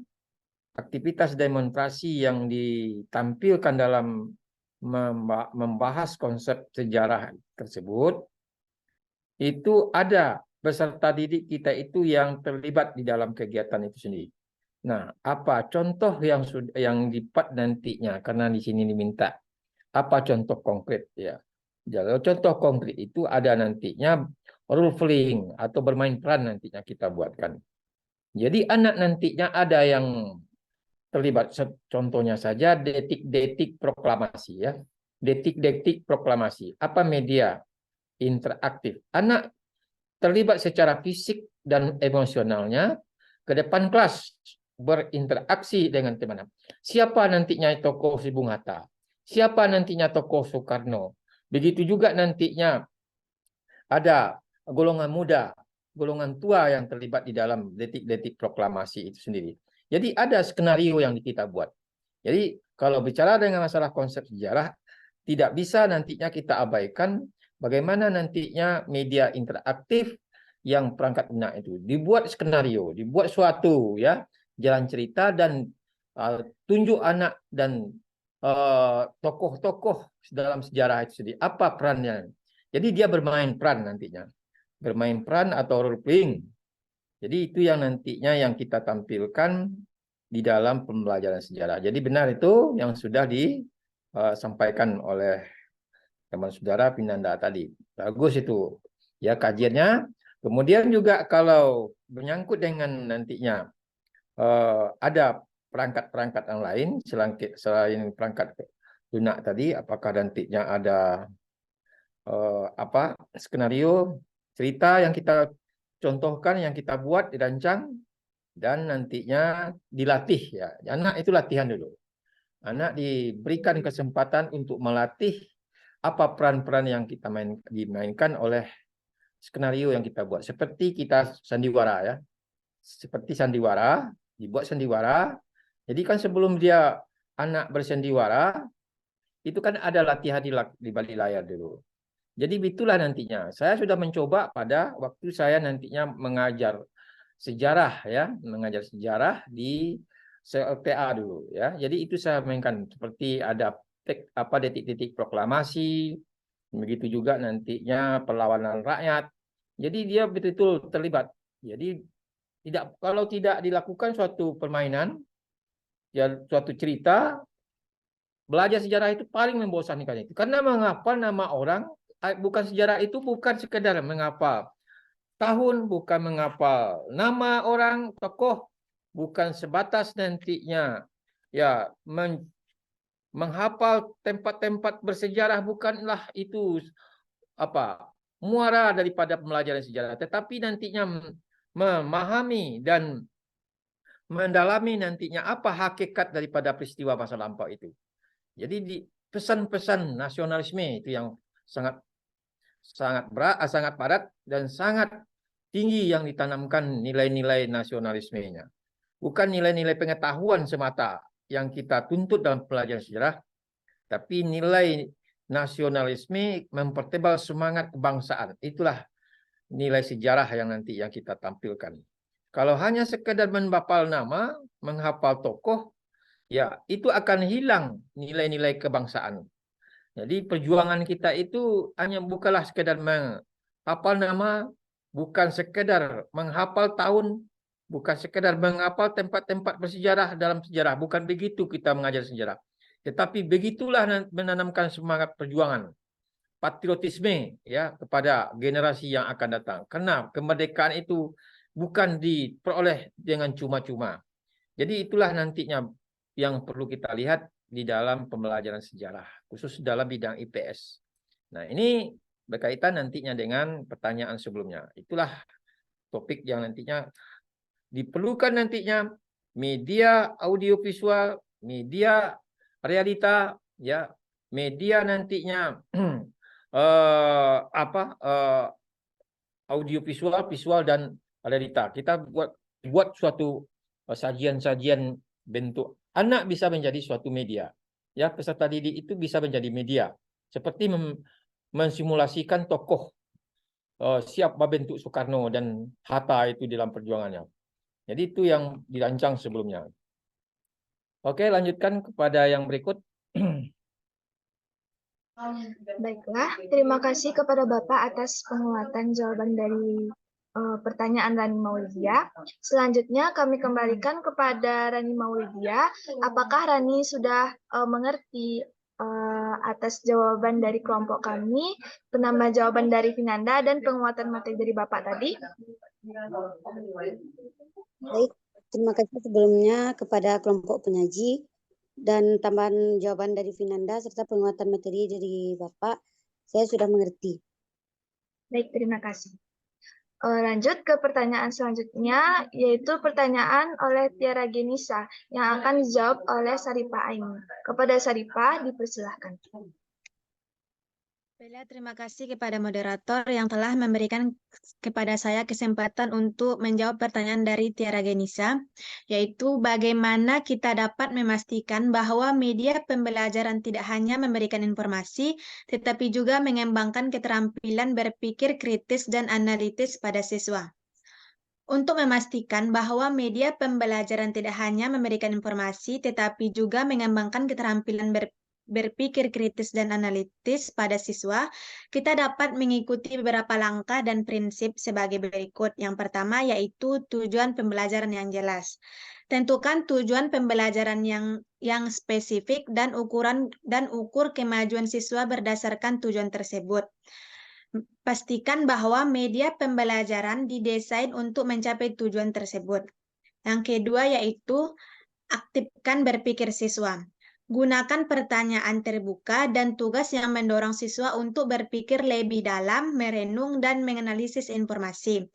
aktivitas demonstrasi yang ditampilkan dalam membahas konsep sejarah tersebut, itu ada peserta didik kita itu yang terlibat di dalam kegiatan itu sendiri. Nah, apa contoh yang dipat nantinya, karena di sini diminta, apa contoh konkret ya. Jadi contoh konkret itu ada nantinya role playing atau bermain peran nantinya kita buatkan. Jadi anak nantinya ada yang terlibat, contohnya saja detik-detik proklamasi ya. Detik-detik proklamasi. Apa media interaktif? Anak terlibat secara fisik dan emosionalnya ke depan kelas, berinteraksi dengan teman-teman. Siapa nantinya tokoh Bung Hatta? Siapa nantinya tokoh Soekarno? Begitu juga nantinya ada golongan muda, golongan tua yang terlibat di dalam detik-detik proklamasi itu sendiri. Jadi ada skenario yang kita buat. Jadi kalau bicara dengan masalah konsep sejarah, tidak bisa nantinya kita abaikan bagaimana nantinya media interaktif yang perangkat lunak itu dibuat skenario, dibuat suatu ya jalan cerita dan tunjuk anak dan tokoh-tokoh dalam sejarah itu sendiri. Apa perannya? Jadi dia bermain peran nantinya, bermain peran atau role playing. Jadi itu yang nantinya yang kita tampilkan di dalam pembelajaran sejarah. Jadi benar itu yang sudah disampaikan oleh teman saudara Vinanda tadi. Bagus itu ya kajiannya. Kemudian juga kalau menyangkut dengan nantinya ada perangkat-perangkat yang lain selain perangkat lunak tadi, apakah nantinya ada skenario cerita yang kita contohkan, yang kita buat, dirancang, dan nantinya dilatih ya. Anak itu latihan dulu. Anak diberikan kesempatan untuk melatih apa peran-peran yang kita dimainkan oleh skenario yang kita buat. Seperti kita sandiwara ya. Seperti sandiwara, dibuat sandiwara. Jadi kan sebelum dia anak bersandiwara, Itu kan ada latihan di balik layar dulu. Jadi itulah nantinya. Saya sudah mencoba pada waktu saya nantinya mengajar sejarah ya, mengajar sejarah di CLTA dulu ya. Jadi itu saya mainkan seperti ada detik-detik proklamasi, begitu juga nantinya perlawanan rakyat. Jadi dia betul-betul terlibat. Jadi kalau tidak dilakukan suatu permainan, ya suatu cerita, belajar sejarah itu paling membosankan itu. Karena menghafal nama orang, bukan sejarah itu bukan sekedar menghafal tahun, bukan menghafal nama orang, tokoh, bukan sebatas nantinya ya menghafal tempat-tempat bersejarah, bukanlah itu muara daripada pembelajaran sejarah, tetapi nantinya memahami dan mendalami nantinya apa hakikat daripada peristiwa masa lampau itu. Jadi di pesan-pesan nasionalisme itu yang sangat padat dan sangat tinggi yang ditanamkan nilai-nilai nasionalismenya. Bukan nilai-nilai pengetahuan semata yang kita tuntut dalam pelajaran sejarah, tapi nilai nasionalisme mempertebal semangat kebangsaan. Itulah nilai sejarah yang nanti yang kita tampilkan. Kalau hanya sekedar menghafal nama, menghafal tokoh, ya itu akan hilang nilai-nilai kebangsaan. Jadi perjuangan kita itu hanya bukanlah sekedar menghafal nama, bukan sekedar menghafal tahun, bukan sekedar menghafal tempat-tempat bersejarah dalam sejarah. Bukan begitu kita mengajar sejarah. Tetapi begitulah menanamkan semangat perjuangan, patriotisme ya kepada generasi yang akan datang. Karena kemerdekaan itu bukan diperoleh dengan cuma-cuma. Jadi itulah nantinya yang perlu kita lihat di dalam pembelajaran sejarah, khusus dalam bidang IPS. Nah, ini berkaitan nantinya dengan pertanyaan sebelumnya. Itulah topik yang nantinya diperlukan nantinya media audiovisual, media realita, ya, media nantinya audiovisual, visual dan realita. Kita buat suatu sajian-sajian bentuk. Anak bisa menjadi suatu media. Ya, peserta didik itu bisa menjadi media. Seperti mensimulasikan tokoh siap membentuk Soekarno dan Hatta itu dalam perjuangannya. Jadi itu yang dirancang sebelumnya. Oke, lanjutkan kepada yang berikut. Baiklah, terima kasih kepada Bapak atas penguatan jawaban dari pertanyaan Rani Maulidia. Selanjutnya kami kembalikan kepada Rani Maulidia. Apakah Rani sudah mengerti atas jawaban dari kelompok kami, penambah jawaban dari Vinanda, dan penguatan materi dari Bapak tadi? Baik, terima kasih sebelumnya kepada kelompok penyaji dan tambahan jawaban dari Vinanda serta penguatan materi dari Bapak. Saya sudah mengerti. Baik, terima kasih. Lanjut ke pertanyaan selanjutnya, yaitu pertanyaan oleh Tiara Genisa yang akan dijawab oleh Saripa Aini. Kepada Saripa, dipersilahkan. Terima kasih kepada moderator yang telah memberikan kepada saya kesempatan untuk menjawab pertanyaan dari Tiara Genisa, yaitu bagaimana kita dapat memastikan bahwa media pembelajaran tidak hanya memberikan informasi, tetapi juga mengembangkan keterampilan berpikir kritis dan analitis pada siswa. Untuk memastikan bahwa media pembelajaran tidak hanya memberikan informasi, tetapi juga mengembangkan keterampilan berpikir kritis dan analitis pada siswa, kita dapat mengikuti beberapa langkah dan prinsip sebagai berikut. Yang pertama yaitu tujuan pembelajaran yang jelas. Tentukan tujuan pembelajaran yang spesifik dan ukur kemajuan siswa berdasarkan tujuan tersebut. Pastikan bahwa media pembelajaran didesain untuk mencapai tujuan tersebut. Yang kedua yaitu aktifkan berpikir siswa. Gunakan pertanyaan terbuka dan tugas yang mendorong siswa untuk berpikir lebih dalam, merenung, dan menganalisis informasi.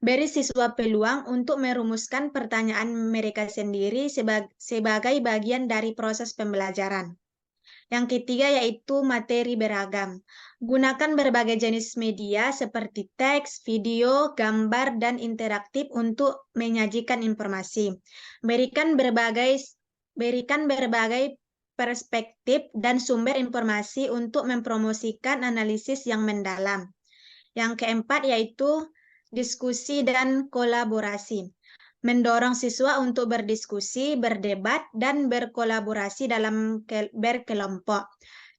Beri siswa peluang untuk merumuskan pertanyaan mereka sendiri sebagai bagian dari proses pembelajaran. Yang ketiga yaitu materi beragam. Gunakan berbagai jenis media seperti teks, video, gambar, dan interaktif untuk menyajikan informasi. Berikan berbagai perspektif, dan sumber informasi untuk mempromosikan analisis yang mendalam. Yang keempat yaitu diskusi dan kolaborasi. Mendorong siswa untuk berdiskusi, berdebat, dan berkolaborasi dalam berkelompok.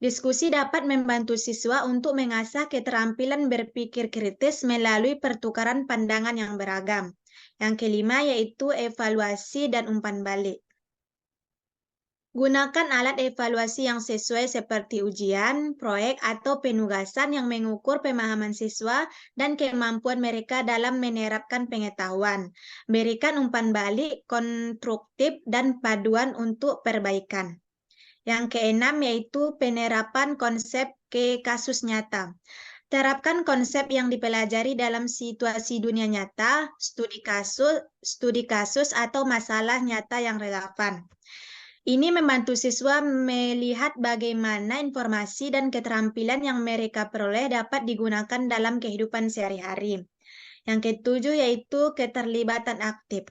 Diskusi dapat membantu siswa untuk mengasah keterampilan berpikir kritis melalui pertukaran pandangan yang beragam. Yang kelima yaitu evaluasi dan umpan balik. Gunakan alat evaluasi yang sesuai seperti ujian, proyek, atau penugasan yang mengukur pemahaman siswa dan kemampuan mereka dalam menerapkan pengetahuan. Berikan umpan balik konstruktif dan paduan untuk perbaikan. Yang keenam yaitu penerapan konsep ke kasus nyata. Terapkan konsep yang dipelajari dalam situasi dunia nyata, studi kasus atau masalah nyata yang relevan. Ini membantu siswa melihat bagaimana informasi dan keterampilan yang mereka peroleh dapat digunakan dalam kehidupan sehari-hari. Yang ketujuh yaitu keterlibatan aktif.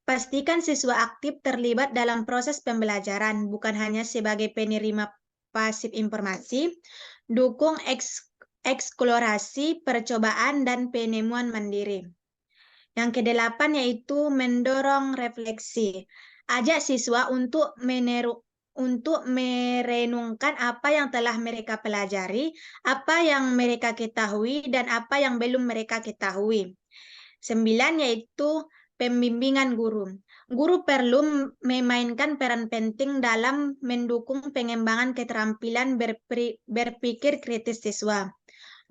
Pastikan siswa aktif terlibat dalam proses pembelajaran, bukan hanya sebagai penerima pasif informasi. Dukung eksplorasi, percobaan, dan penemuan mandiri. Yang kedelapan yaitu mendorong refleksi. Ajak siswa untuk merenungkan apa yang telah mereka pelajari, apa yang mereka ketahui, dan apa yang belum mereka ketahui. 9 yaitu pembimbingan guru. Guru perlu memainkan peran penting dalam mendukung pengembangan keterampilan berpikir kritis siswa.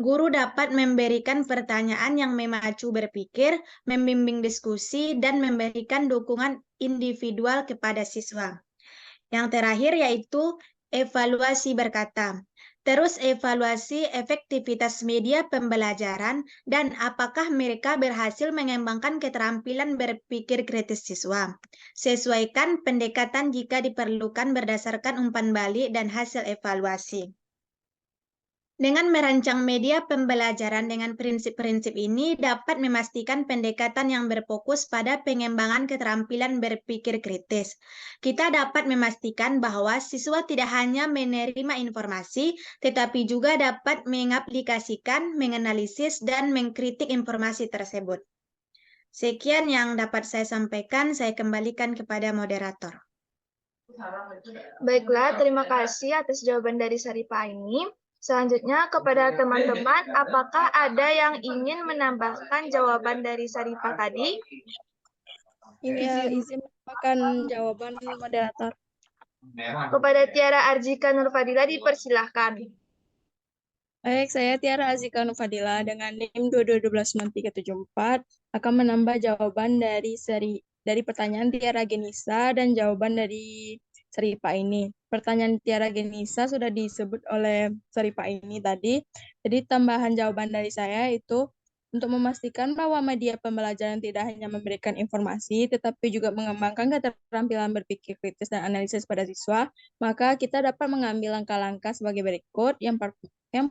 Guru dapat memberikan pertanyaan yang memacu berpikir, membimbing diskusi, dan memberikan dukungan individual kepada siswa. Yang terakhir yaitu evaluasi berkata. Terus evaluasi efektivitas media pembelajaran dan apakah mereka berhasil mengembangkan keterampilan berpikir kritis siswa. Sesuaikan pendekatan jika diperlukan berdasarkan umpan balik dan hasil evaluasi. Dengan merancang media pembelajaran dengan prinsip-prinsip ini dapat memastikan pendekatan yang berfokus pada pengembangan keterampilan berpikir kritis. Kita dapat memastikan bahwa siswa tidak hanya menerima informasi, tetapi juga dapat mengaplikasikan, menganalisis, dan mengkritik informasi tersebut. Sekian yang dapat saya sampaikan, saya kembalikan kepada moderator. Baiklah, terima kasih atas jawaban dari Syarifah ini. Selanjutnya kepada teman-teman, apakah ada yang ingin menambahkan jawaban dari Syarifah tadi? Ya, izin menambahkan jawaban moderator. Kepada Tiara Arzika Nurfadila dipersilahkan. Baik, saya Tiara Arzika Nurfadila dengan NIM 22129374 akan menambah jawaban dari pertanyaan Tiara Genisa dan jawaban dari Syarifah ini. Pertanyaan Tiara Genisa sudah disebut oleh Syarifah ini tadi. Jadi tambahan jawaban dari saya itu untuk memastikan bahwa media pembelajaran tidak hanya memberikan informasi, tetapi juga mengembangkan keterampilan berpikir kritis dan analisis pada siswa, maka kita dapat mengambil langkah-langkah sebagai berikut. Yang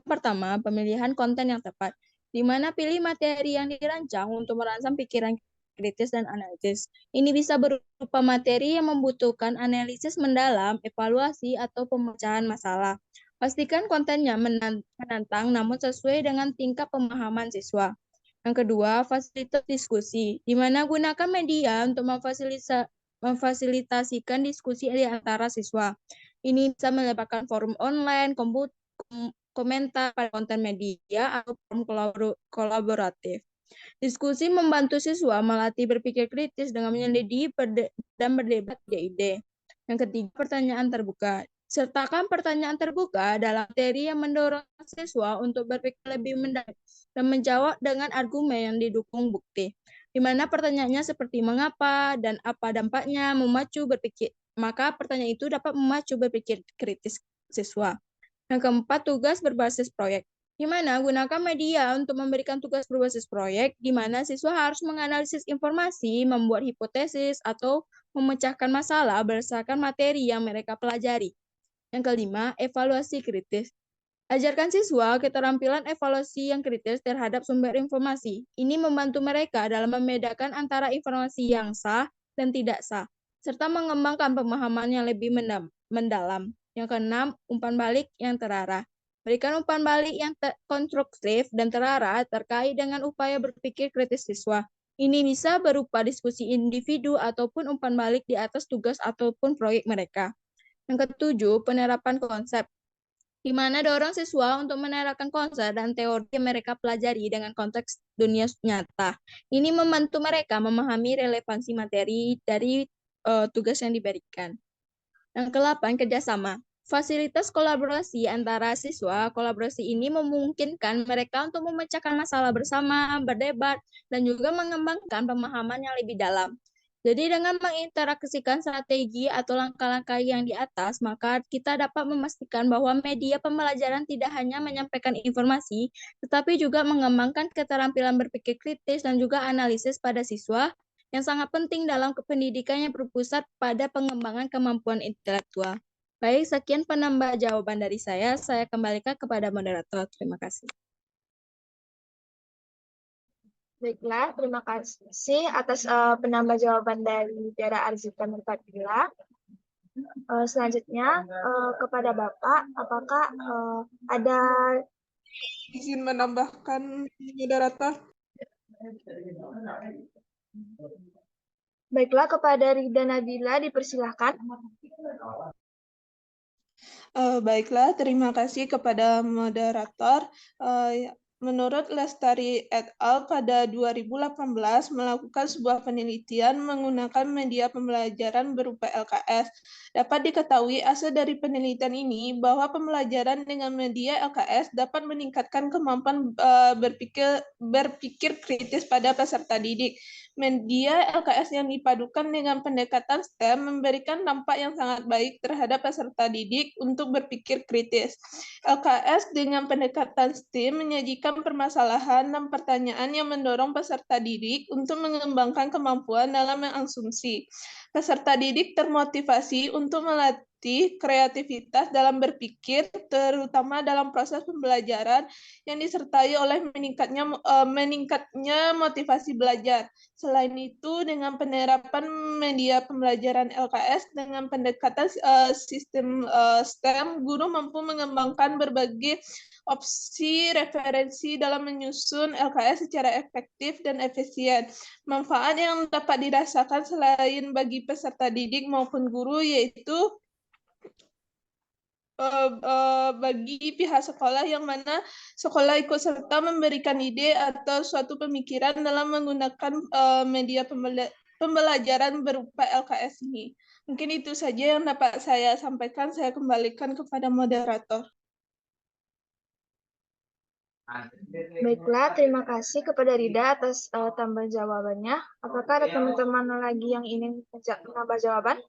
pertama, pemilihan konten yang tepat, di mana pilih materi yang dirancang untuk merangsang pikiran kritis dan analisis. Ini bisa berupa materi yang membutuhkan analisis mendalam, evaluasi, atau pemecahan masalah. Pastikan kontennya menantang namun sesuai dengan tingkat pemahaman siswa. Yang kedua, fasilitas diskusi, di mana gunakan media untuk memfasilitasikan diskusi di antara siswa. Ini bisa melibatkan forum online, komentar pada konten media, atau forum kolaboratif. Diskusi membantu siswa melatih berpikir kritis dengan menyelidiki dan berdebat ide-ide. Yang ketiga, pertanyaan terbuka. Sertakan pertanyaan terbuka dalam materi yang mendorong siswa untuk berpikir lebih mendalam dan menjawab dengan argumen yang didukung bukti. Di mana pertanyaannya seperti mengapa dan apa dampaknya memacu berpikir. Maka pertanyaan itu dapat memacu berpikir kritis siswa. Yang keempat, tugas berbasis proyek. Di mana gunakan media untuk memberikan tugas berbasis proyek, di mana siswa harus menganalisis informasi, membuat hipotesis, atau memecahkan masalah berdasarkan materi yang mereka pelajari. Yang kelima, evaluasi kritis. Ajarkan siswa keterampilan evaluasi yang kritis terhadap sumber informasi. Ini membantu mereka dalam membedakan antara informasi yang sah dan tidak sah, serta mengembangkan pemahaman yang lebih mendalam. Yang keenam, umpan balik yang terarah. Berikan umpan balik yang konstruktif dan terarah terkait dengan upaya berpikir kritis siswa. Ini bisa berupa diskusi individu ataupun umpan balik di atas tugas ataupun proyek mereka. Yang ketujuh, penerapan konsep, di mana dorong siswa untuk menerapkan konsep dan teori yang mereka pelajari dengan konteks dunia nyata. Ini membantu mereka memahami relevansi materi dari tugas yang diberikan. Yang ke-8, kerjasama. Fasilitas kolaborasi antara siswa. Kolaborasi ini memungkinkan mereka untuk memecahkan masalah bersama, berdebat, dan juga mengembangkan pemahaman yang lebih dalam. Jadi dengan menginteraksikan strategi atau langkah-langkah yang di atas, maka kita dapat memastikan bahwa media pembelajaran tidak hanya menyampaikan informasi, tetapi juga mengembangkan keterampilan berpikir kritis dan juga analisis pada siswa, yang sangat penting dalam pendidikan yang berpusat pada pengembangan kemampuan intelektual. Baik, sekian penambah jawaban dari saya kembalikan kepada moderator. Terima kasih. Baiklah, terima kasih atas penambah jawaban dari Tiara Arzika Nurfadila. Selanjutnya kepada Bapak, apakah ada izin menambahkan moderator? Baiklah, kepada Rida Nabila dipersilahkan. Baiklah, terima kasih kepada moderator. Menurut Lestari et al. Pada 2018 melakukan sebuah penelitian menggunakan media pembelajaran berupa LKS. Dapat diketahui asal dari penelitian ini bahwa pembelajaran dengan media LKS dapat meningkatkan kemampuan berpikir kritis pada peserta didik. Media LKS yang dipadukan dengan pendekatan STEM memberikan dampak yang sangat baik terhadap peserta didik untuk berpikir kritis. LKS dengan pendekatan STEM menyajikan permasalahan dan pertanyaan yang mendorong peserta didik untuk mengembangkan kemampuan dalam mengasumsi. Peserta didik termotivasi untuk melatih kreativitas dalam berpikir, terutama dalam proses pembelajaran yang disertai oleh meningkatnya motivasi belajar. Selain itu, dengan penerapan media pembelajaran LKS dengan pendekatan sistem STEM, guru mampu mengembangkan berbagai opsi referensi dalam menyusun LKS secara efektif dan efisien. Manfaat yang dapat dirasakan selain bagi peserta didik maupun guru yaitu bagi pihak sekolah yang mana sekolah ikut serta memberikan ide atau suatu pemikiran dalam menggunakan media pembelajaran berupa LKS ini. Mungkin itu saja yang dapat saya sampaikan. Saya kembalikan kepada moderator. Baiklah, terima kasih kepada Rida atas tambah jawabannya. Apakah ada teman-teman lagi yang ingin menambah jawaban?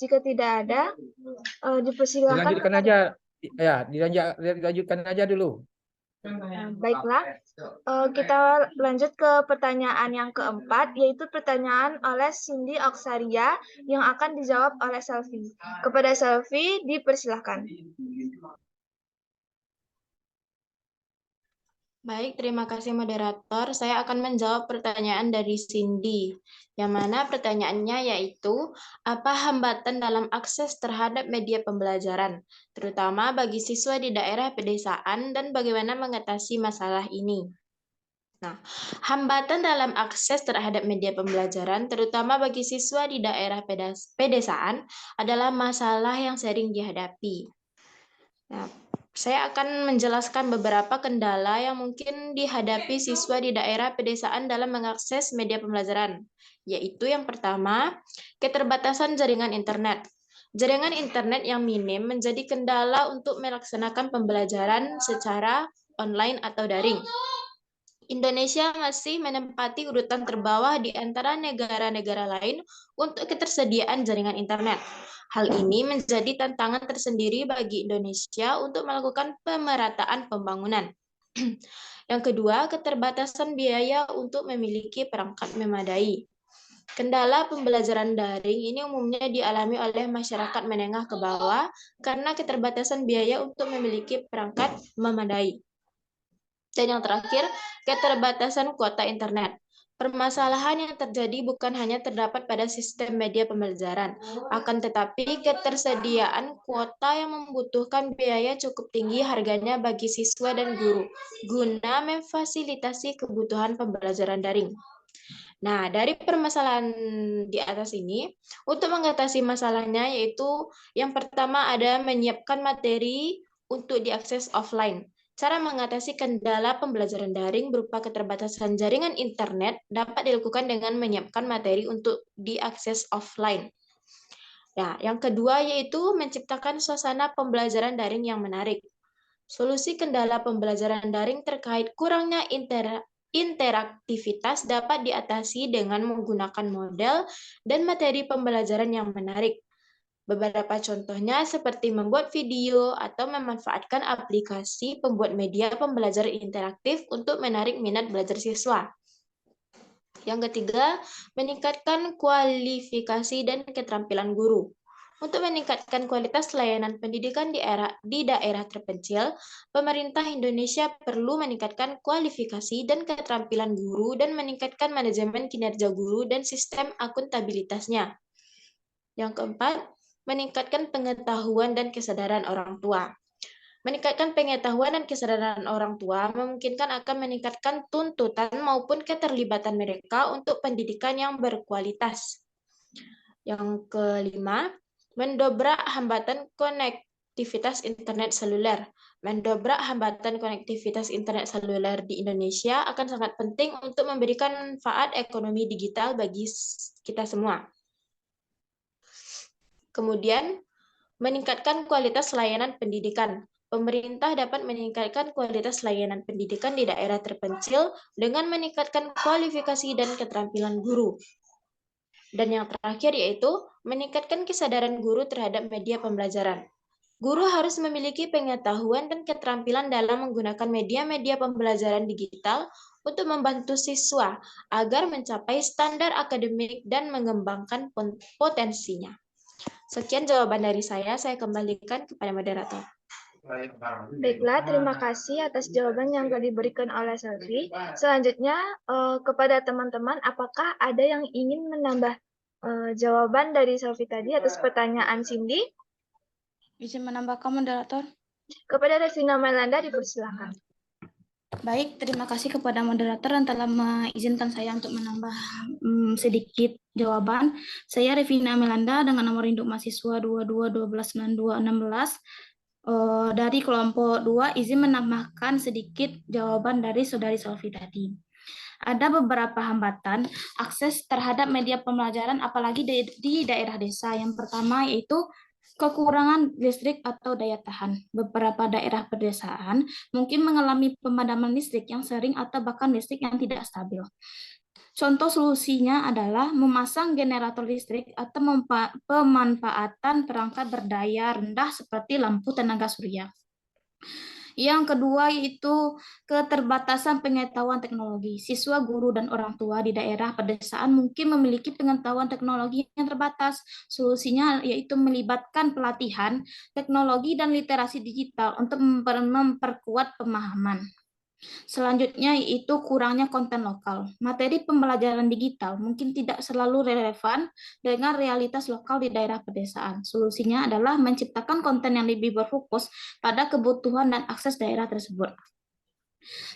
Jika tidak ada, dipersilakan. Dilanjutkan aja, ya, dilanjutkan aja dulu. Baiklah, kita lanjut ke pertanyaan yang keempat, yaitu pertanyaan oleh Cindy Oksaria yang akan dijawab oleh Selvi. Kepada Selvi, dipersilahkan. Baik, terima kasih moderator. Saya akan menjawab pertanyaan dari Cindy, yang mana pertanyaannya yaitu, apa hambatan dalam akses terhadap media pembelajaran, terutama bagi siswa di daerah pedesaan, dan bagaimana mengatasi masalah ini? Nah, hambatan dalam akses terhadap media pembelajaran, terutama bagi siswa di daerah pedesaan, adalah masalah yang sering dihadapi. Nah, saya akan menjelaskan beberapa kendala yang mungkin dihadapi siswa di daerah pedesaan dalam mengakses media pembelajaran, yaitu yang pertama, keterbatasan jaringan internet. Jaringan internet yang minim menjadi kendala untuk melaksanakan pembelajaran secara online atau daring. Indonesia masih menempati urutan terbawah di antara negara-negara lain untuk ketersediaan jaringan internet. Hal ini menjadi tantangan tersendiri bagi Indonesia untuk melakukan pemerataan pembangunan. Yang kedua, keterbatasan biaya untuk memiliki perangkat memadai. Kendala pembelajaran daring ini umumnya dialami oleh masyarakat menengah ke bawah karena keterbatasan biaya untuk memiliki perangkat memadai. Dan yang terakhir, keterbatasan kuota internet. Permasalahan yang terjadi bukan hanya terdapat pada sistem media pembelajaran, akan tetapi ketersediaan kuota yang membutuhkan biaya cukup tinggi harganya bagi siswa dan guru, guna memfasilitasi kebutuhan pembelajaran daring. Nah, dari permasalahan di atas ini, untuk mengatasi masalahnya yaitu yang pertama ada menyiapkan materi untuk diakses offline. Cara mengatasi kendala pembelajaran daring berupa keterbatasan jaringan internet dapat dilakukan dengan menyiapkan materi untuk diakses offline. Nah, yang kedua yaitu menciptakan suasana pembelajaran daring yang menarik. Solusi kendala pembelajaran daring terkait kurangnya interaktivitas dapat diatasi dengan menggunakan model dan materi pembelajaran yang menarik. Beberapa contohnya seperti membuat video atau memanfaatkan aplikasi pembuat media pembelajaran interaktif untuk menarik minat belajar siswa. Yang ketiga, meningkatkan kualifikasi dan keterampilan guru. Untuk meningkatkan kualitas layanan pendidikan di daerah terpencil, pemerintah Indonesia perlu meningkatkan kualifikasi dan keterampilan guru dan meningkatkan manajemen kinerja guru dan sistem akuntabilitasnya. Yang keempat, meningkatkan pengetahuan dan kesadaran orang tua. Meningkatkan pengetahuan dan kesadaran orang tua memungkinkan akan meningkatkan tuntutan maupun keterlibatan mereka untuk pendidikan yang berkualitas. Yang kelima, mendobrak hambatan konektivitas internet seluler. Mendobrak hambatan konektivitas internet seluler di Indonesia akan sangat penting untuk memberikan manfaat ekonomi digital bagi kita semua. Kemudian, meningkatkan kualitas layanan pendidikan. Pemerintah dapat meningkatkan kualitas layanan pendidikan di daerah terpencil dengan meningkatkan kualifikasi dan keterampilan guru. Dan yang terakhir yaitu meningkatkan kesadaran guru terhadap media pembelajaran. Guru harus memiliki pengetahuan dan keterampilan dalam menggunakan media-media pembelajaran digital untuk membantu siswa agar mencapai standar akademik dan mengembangkan potensinya. Sekian jawaban dari saya kembalikan kepada moderator. Baiklah, terima kasih atas jawaban yang telah diberikan oleh Selvi. Selanjutnya, kepada teman-teman, apakah ada yang ingin menambah jawaban dari Selvi tadi atas pertanyaan Cindy? Izin menambahkan moderator. Kepada Revina Melanda, dipersilakan. Baik, terima kasih kepada moderator yang telah mengizinkan saya untuk menambah sedikit jawaban. Saya Revina Melanda dengan nomor induk mahasiswa 22129216 dari kelompok 2 izin menambahkan sedikit jawaban dari saudari Selvi tadi. Ada beberapa hambatan akses terhadap media pembelajaran apalagi di daerah desa. Yang pertama yaitu kekurangan listrik atau daya tahan. Beberapa daerah pedesaan mungkin mengalami pemadaman listrik yang sering atau bahkan listrik yang tidak stabil. Contoh solusinya adalah memasang generator listrik atau pemanfaatan perangkat berdaya rendah seperti lampu tenaga surya. Yang kedua yaitu keterbatasan pengetahuan teknologi. Siswa, guru, dan orang tua di daerah pedesaan mungkin memiliki pengetahuan teknologi yang terbatas. Solusinya yaitu melibatkan pelatihan teknologi dan literasi digital untuk memperkuat pemahaman. Selanjutnya yaitu kurangnya konten lokal. Materi pembelajaran digital mungkin tidak selalu relevan dengan realitas lokal di daerah pedesaan. Solusinya adalah menciptakan konten yang lebih berfokus pada kebutuhan dan akses daerah tersebut.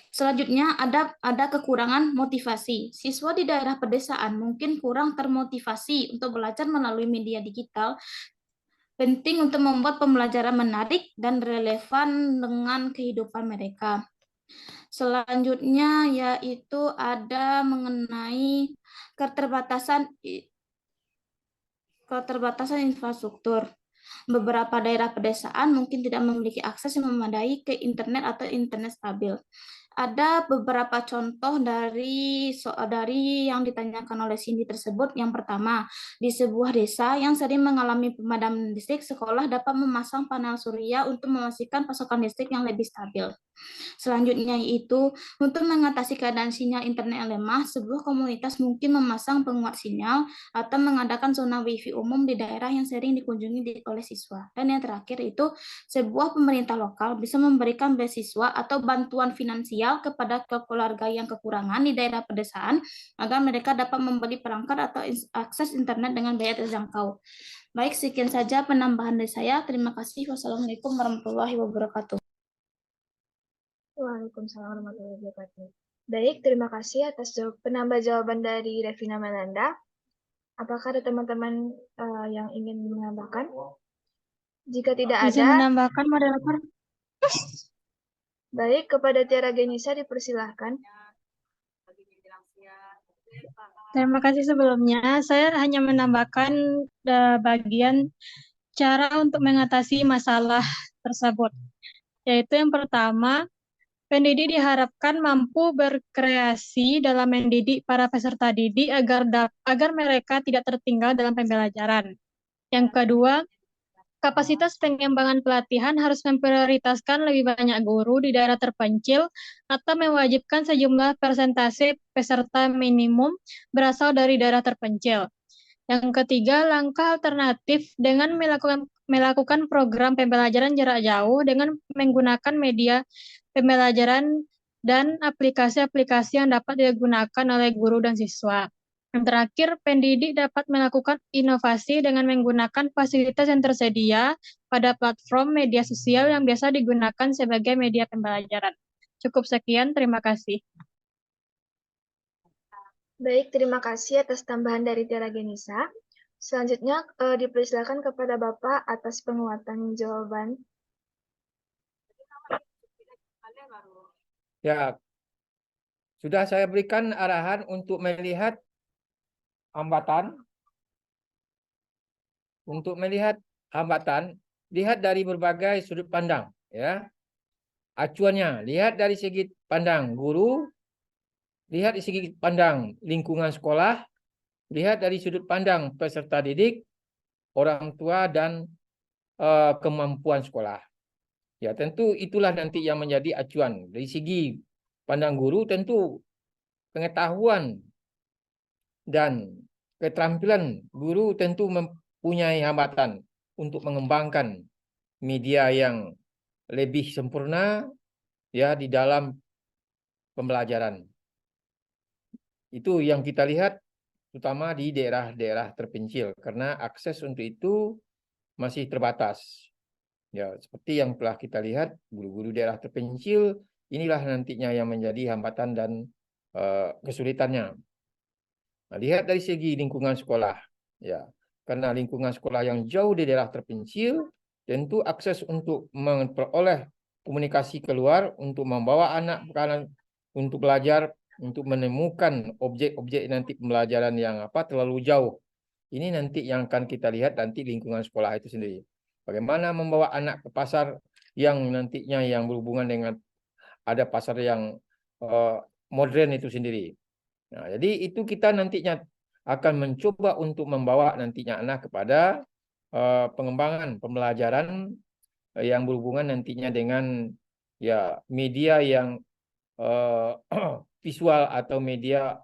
Selanjutnya ada kekurangan motivasi. Siswa di daerah pedesaan mungkin kurang termotivasi untuk belajar melalui media digital. Penting untuk membuat pembelajaran menarik dan relevan dengan kehidupan mereka. Selanjutnya yaitu ada mengenai keterbatasan infrastruktur. Beberapa daerah pedesaan mungkin tidak memiliki akses yang memadai ke internet atau internet stabil. Ada beberapa contoh dari yang ditanyakan oleh Cindy tersebut. Yang pertama, di sebuah desa yang sering mengalami pemadaman listrik, sekolah dapat memasang panel surya untuk memastikan pasokan listrik yang lebih stabil. Selanjutnya yaitu untuk mengatasi keadaan sinyal internet yang lemah, sebuah komunitas mungkin memasang penguat sinyal atau mengadakan zona wifi umum di daerah yang sering dikunjungi oleh siswa. Dan yang terakhir itu sebuah pemerintah lokal bisa memberikan beasiswa atau bantuan finansial kepada keluarga yang kekurangan di daerah pedesaan agar mereka dapat membeli perangkat atau akses internet dengan biaya terjangkau. Baik, sekian saja penambahan dari saya. Terima kasih. Wassalamualaikum warahmatullahi wabarakatuh. Waalaikumsalam warahmatullahi wabarakatuh. Baik, terima kasih atas penambah jawaban dari Revina Melanda. Apakah ada teman-teman yang ingin menambahkan? Jika tidak Izin ada, menambahkan, moderator. baik, kepada Tiara Genisa dipersilahkan. Terima kasih sebelumnya. Saya hanya menambahkan bagian cara untuk mengatasi masalah tersebut. Yaitu yang pertama, pendidik diharapkan mampu berkreasi dalam mendidik para peserta didik agar mereka tidak tertinggal dalam pembelajaran. Yang kedua, kapasitas pengembangan pelatihan harus memprioritaskan lebih banyak guru di daerah terpencil atau mewajibkan sejumlah persentase peserta minimum berasal dari daerah terpencil. Yang ketiga, langkah alternatif dengan melakukan program pembelajaran jarak jauh dengan menggunakan media pembelajaran dan aplikasi-aplikasi yang dapat digunakan oleh guru dan siswa. Yang terakhir, pendidik dapat melakukan inovasi dengan menggunakan fasilitas yang tersedia pada platform media sosial yang biasa digunakan sebagai media pembelajaran. Cukup sekian, terima kasih. Baik, terima kasih atas tambahan dari Tiara Genisa. Selanjutnya dipersilakan kepada Bapak atas penguatan jawaban. Ya, sudah saya berikan arahan untuk melihat hambatan. Untuk melihat hambatan, lihat dari berbagai sudut pandang. Ya, acuannya, lihat dari segi pandang guru, lihat dari segi pandang lingkungan sekolah, lihat dari sudut pandang peserta didik, orang tua, dan kemampuan sekolah. Ya, tentu itulah nanti yang menjadi acuan. Dari segi pandang guru, tentu pengetahuan dan keterampilan guru tentu mempunyai hambatan untuk mengembangkan media yang lebih sempurna ya di dalam pembelajaran. Itu yang kita lihat terutama di daerah-daerah terpencil karena akses untuk itu masih terbatas. Ya, seperti yang telah kita lihat, guru-guru daerah terpencil inilah nantinya yang menjadi hambatan dan kesulitannya. Nah, lihat dari segi lingkungan sekolah, ya, karena lingkungan sekolah yang jauh di daerah terpencil, tentu akses untuk memperoleh komunikasi keluar untuk membawa anak untuk belajar, untuk menemukan objek-objek nanti pembelajaran yang terlalu jauh. Ini nanti yang akan kita lihat nanti lingkungan sekolah itu sendiri. Bagaimana membawa anak ke pasar yang nantinya yang berhubungan dengan ada pasar yang modern itu sendiri. Nah, jadi itu kita nantinya akan mencoba untuk membawa nantinya anak kepada pengembangan pembelajaran yang berhubungan nantinya dengan ya media yang visual atau media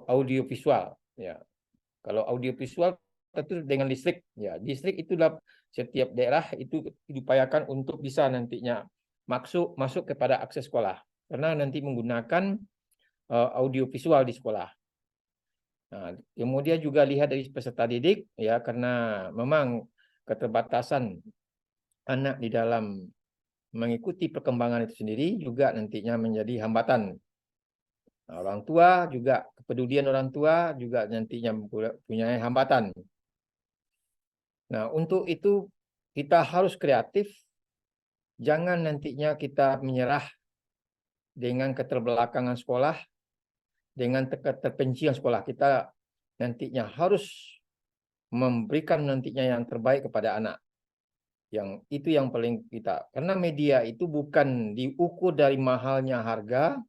audio visual. Ya, kalau audio visual tentu dengan listrik. Ya, listrik itulah setiap daerah itu diupayakan untuk bisa nantinya masuk kepada akses sekolah karena nanti menggunakan audio visual di sekolah. Nah, kemudian juga lihat dari peserta didik ya karena memang keterbatasan anak di dalam mengikuti perkembangan itu sendiri juga nantinya menjadi hambatan. Nah, orang tua juga kepedulian orang tua juga nantinya mempunyai hambatan. Nah, untuk itu kita harus kreatif. Jangan nantinya kita menyerah dengan keterbelakangan sekolah, dengan keterpencilan sekolah. Kita nantinya harus memberikan nantinya yang terbaik kepada anak. Yang itu yang paling kita. Karena media itu bukan diukur dari mahalnya harga,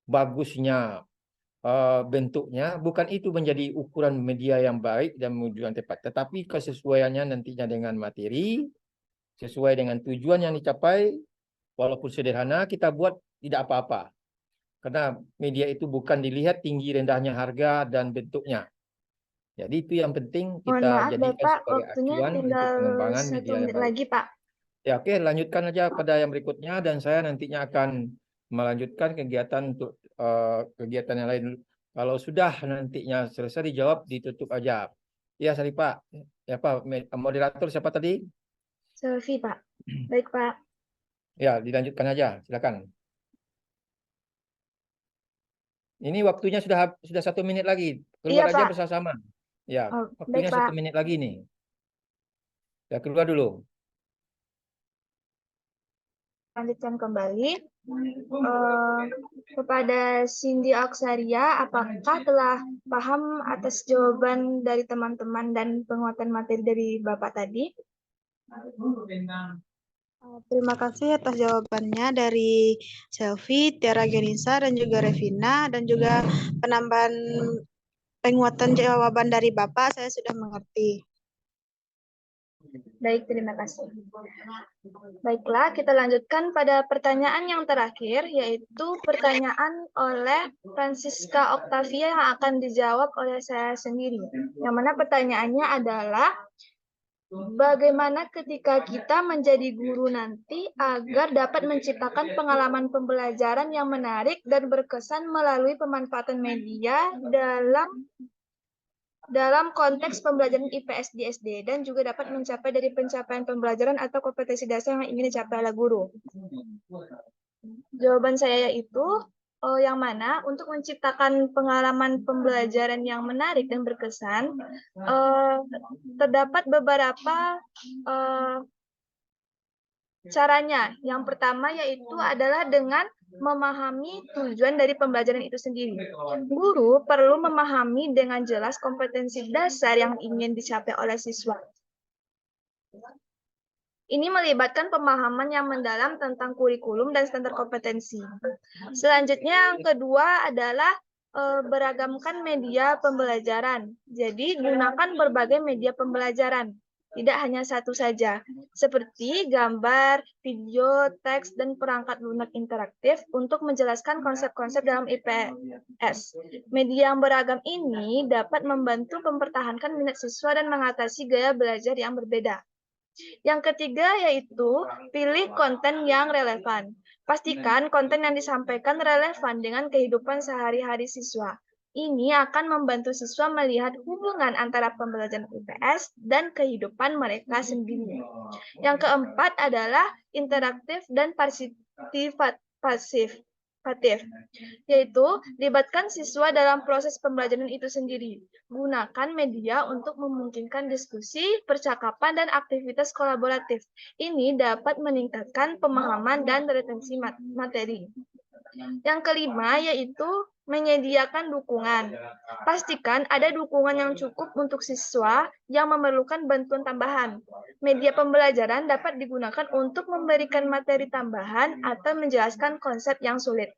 bagusnya bentuknya, bukan itu menjadi ukuran media yang baik dan yang tepat. Tetapi kesesuaiannya nantinya dengan materi, sesuai dengan tujuan yang dicapai walaupun sederhana, kita buat tidak apa-apa. Karena media itu bukan dilihat tinggi rendahnya harga dan bentuknya. Jadi itu yang penting Mohon kita maaf jadikan Bapak, sebagai waktunya acuan untuk tinggal pengembangan 1 media yang menit baik. lagi Pak. Ya, oke, lanjutkan aja pada yang berikutnya dan saya nantinya akan melanjutkan kegiatan untuk kegiatan yang lain. Kalau sudah nantinya selesai dijawab, ditutup aja. Ya, sorry Pak. Ya Pak, moderator siapa tadi? Selvi Pak. Baik Pak. Ya, dilanjutkan aja. Silakan. Ini waktunya sudah 1 menit lagi. Keluar Iya aja Pak. bersama-sama. Ya, Oh, waktunya baik 1 Pak. menit lagi nih. Ya, keluar dulu. Lanjutkan kembali. Kepada Cindy Aksaria, apakah telah paham atas jawaban dari teman-teman dan penguatan materi dari Bapak tadi? Terima kasih atas jawabannya dari Selvi, Tiara Genisa, dan juga Revina, dan juga penambahan penguatan jawaban dari Bapak, saya sudah mengerti. Baik, terima kasih. Baiklah, kita lanjutkan pada pertanyaan yang terakhir, yaitu pertanyaan oleh Francisca Octavia yang akan dijawab oleh saya sendiri. Yang mana pertanyaannya adalah, bagaimana ketika kita menjadi guru nanti agar dapat menciptakan pengalaman pembelajaran yang menarik dan berkesan melalui pemanfaatan media dalam konteks pembelajaran IPS di SD dan juga dapat mencapai dari pencapaian pembelajaran atau kompetensi dasar yang ingin dicapai oleh guru. Jawaban saya yaitu yang mana untuk menciptakan pengalaman pembelajaran yang menarik dan berkesan, terdapat beberapa caranya. Yang pertama yaitu adalah dengan memahami tujuan dari pembelajaran itu sendiri. Guru perlu memahami dengan jelas kompetensi dasar yang ingin dicapai oleh siswa. Ini melibatkan pemahaman yang mendalam tentang kurikulum dan standar kompetensi. Selanjutnya yang kedua adalah beragamkan media pembelajaran. Jadi gunakan berbagai media pembelajaran. Tidak hanya satu saja, seperti gambar, video, teks, dan perangkat lunak interaktif untuk menjelaskan konsep-konsep dalam IPS. Media yang beragam ini dapat membantu mempertahankan minat siswa dan mengatasi gaya belajar yang berbeda. Yang ketiga yaitu pilih konten yang relevan. Pastikan konten yang disampaikan relevan dengan kehidupan sehari-hari siswa. Ini akan membantu siswa melihat hubungan antara pembelajaran IPS dan kehidupan mereka sendiri. Yang keempat adalah interaktif dan partisipatif, yaitu libatkan siswa dalam proses pembelajaran itu sendiri. Gunakan media untuk memungkinkan diskusi, percakapan, dan aktivitas kolaboratif. Ini dapat meningkatkan pemahaman dan retensi materi. Yang kelima yaitu menyediakan dukungan. Pastikan ada dukungan yang cukup untuk siswa yang memerlukan bantuan tambahan. Media pembelajaran dapat digunakan untuk memberikan materi tambahan atau menjelaskan konsep yang sulit.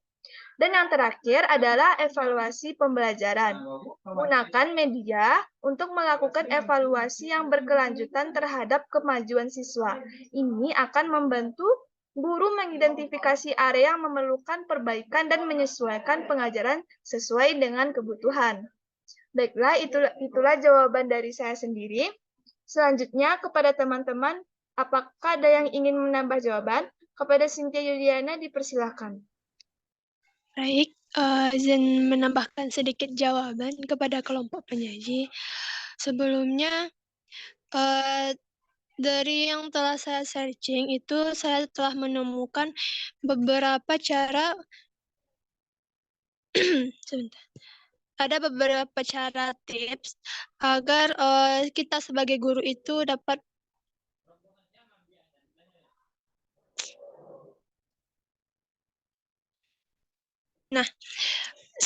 Dan yang terakhir adalah evaluasi pembelajaran. Gunakan media untuk melakukan evaluasi yang berkelanjutan terhadap kemajuan siswa. Ini akan membantu guru mengidentifikasi area yang memerlukan perbaikan dan menyesuaikan pengajaran sesuai dengan kebutuhan. Baiklah, itulah jawaban dari saya sendiri. Selanjutnya kepada teman-teman, apakah ada yang ingin menambah jawaban? Kepada Cynthia Yuliana dipersilakan. Baik, izin menambahkan sedikit jawaban kepada kelompok penyaji. Sebelumnya, dari yang telah saya searching itu, saya telah menemukan beberapa cara, sebentar. Ada beberapa cara tips agar kita sebagai guru itu dapat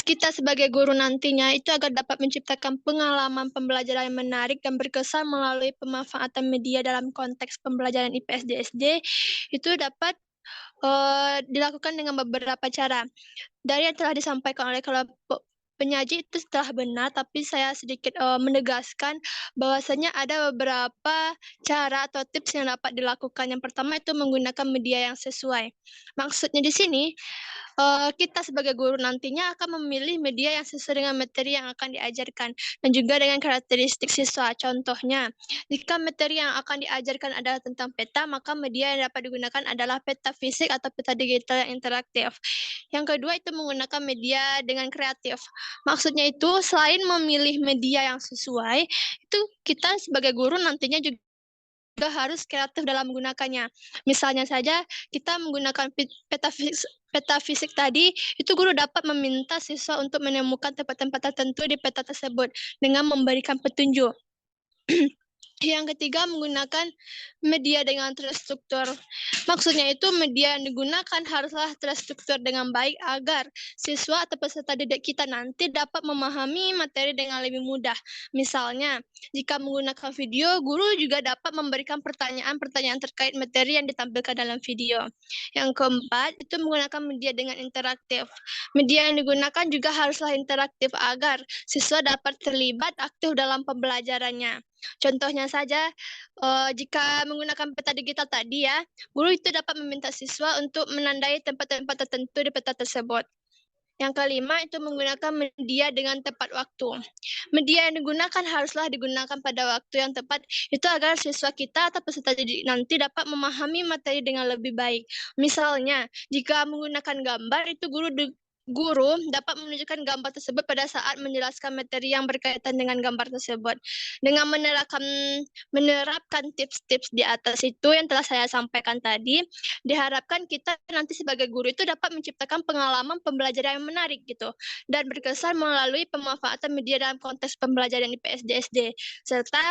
kita sebagai guru nantinya itu agar dapat menciptakan pengalaman pembelajaran yang menarik dan berkesan melalui pemanfaatan media dalam konteks pembelajaran IPS di SD itu dapat dilakukan dengan beberapa cara. Dari yang telah disampaikan oleh kelompok penyaji itu telah benar, tapi saya sedikit menegaskan bahwasanya ada beberapa cara atau tips yang dapat dilakukan. Yang pertama itu menggunakan media yang sesuai. Maksudnya di sini, kita sebagai guru nantinya akan memilih media yang sesuai dengan materi yang akan diajarkan dan juga dengan karakteristik siswa. Contohnya, jika materi yang akan diajarkan adalah tentang peta, maka media yang dapat digunakan adalah peta fisik atau peta digital yang interaktif. Yang kedua itu menggunakan media dengan kreatif. Maksudnya itu selain memilih media yang sesuai, itu kita sebagai guru nantinya juga harus kreatif dalam menggunakannya. Misalnya saja kita menggunakan peta fisik tadi, itu guru dapat meminta siswa untuk menemukan tempat-tempat tertentu di peta tersebut dengan memberikan petunjuk. Yang ketiga, menggunakan media dengan terstruktur. Maksudnya itu media yang digunakan haruslah terstruktur dengan baik agar siswa atau peserta didik kita nanti dapat memahami materi dengan lebih mudah. Misalnya, jika menggunakan video, guru juga dapat memberikan pertanyaan-pertanyaan terkait materi yang ditampilkan dalam video. Yang keempat, itu menggunakan media dengan interaktif. Media yang digunakan juga haruslah interaktif agar siswa dapat terlibat aktif dalam pembelajarannya. Contohnya saja, jika menggunakan peta digital tadi ya, guru itu dapat meminta siswa untuk menandai tempat-tempat tertentu di peta tersebut. Yang kelima itu menggunakan media dengan tepat waktu. Media yang digunakan haruslah digunakan pada waktu yang tepat, itu agar siswa kita atau peserta didik nanti dapat memahami materi dengan lebih baik. Misalnya, jika menggunakan gambar, itu guru dapat menunjukkan gambar tersebut pada saat menjelaskan materi yang berkaitan dengan gambar tersebut. Dengan menerapkan tips-tips di atas itu yang telah saya sampaikan tadi, diharapkan kita nanti sebagai guru itu dapat menciptakan pengalaman pembelajaran yang menarik gitu, dan berkesan melalui pemanfaatan media dalam konteks pembelajaran IPS DSD, serta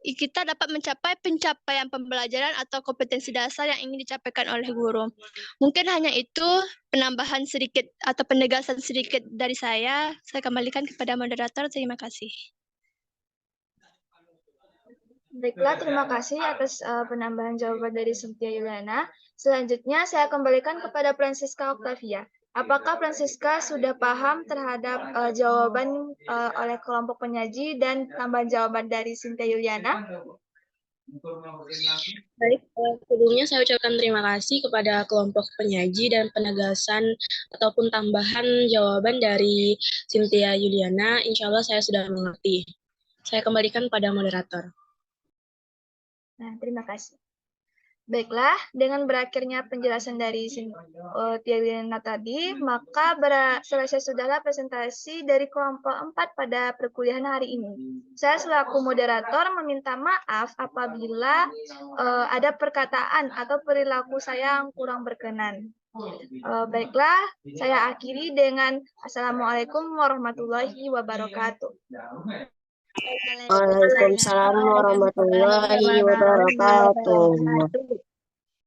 kita dapat mencapai pencapaian pembelajaran atau kompetensi dasar yang ingin dicapai oleh guru. Mungkin hanya itu penambahan sedikit atau penegasan sedikit dari saya. Saya kembalikan kepada moderator. Terima kasih. Baiklah, terima kasih atas penambahan jawaban dari Cynthia Yuliana. Selanjutnya saya kembalikan kepada Francisca Octavia. Apakah Francisca sudah paham terhadap jawaban oleh kelompok penyaji dan tambahan jawaban dari Cynthia Yuliana? Baik, sebelumnya saya ucapkan terima kasih kepada kelompok penyaji dan penegasan ataupun tambahan jawaban dari Cynthia Yuliana. Insya Allah saya sudah mengerti. Saya kembalikan pada moderator. Nah, terima kasih. Baiklah, dengan berakhirnya penjelasan dari Cynthia Yuliana tadi, maka selesai sudahlah presentasi dari kelompok 4 pada perkuliahan hari ini. Saya selaku moderator meminta maaf apabila ada perkataan atau perilaku saya yang kurang berkenan. Baiklah, saya akhiri dengan Assalamualaikum warahmatullahi wabarakatuh. Waalaikumsalam warahmatullahi wabarakatuh.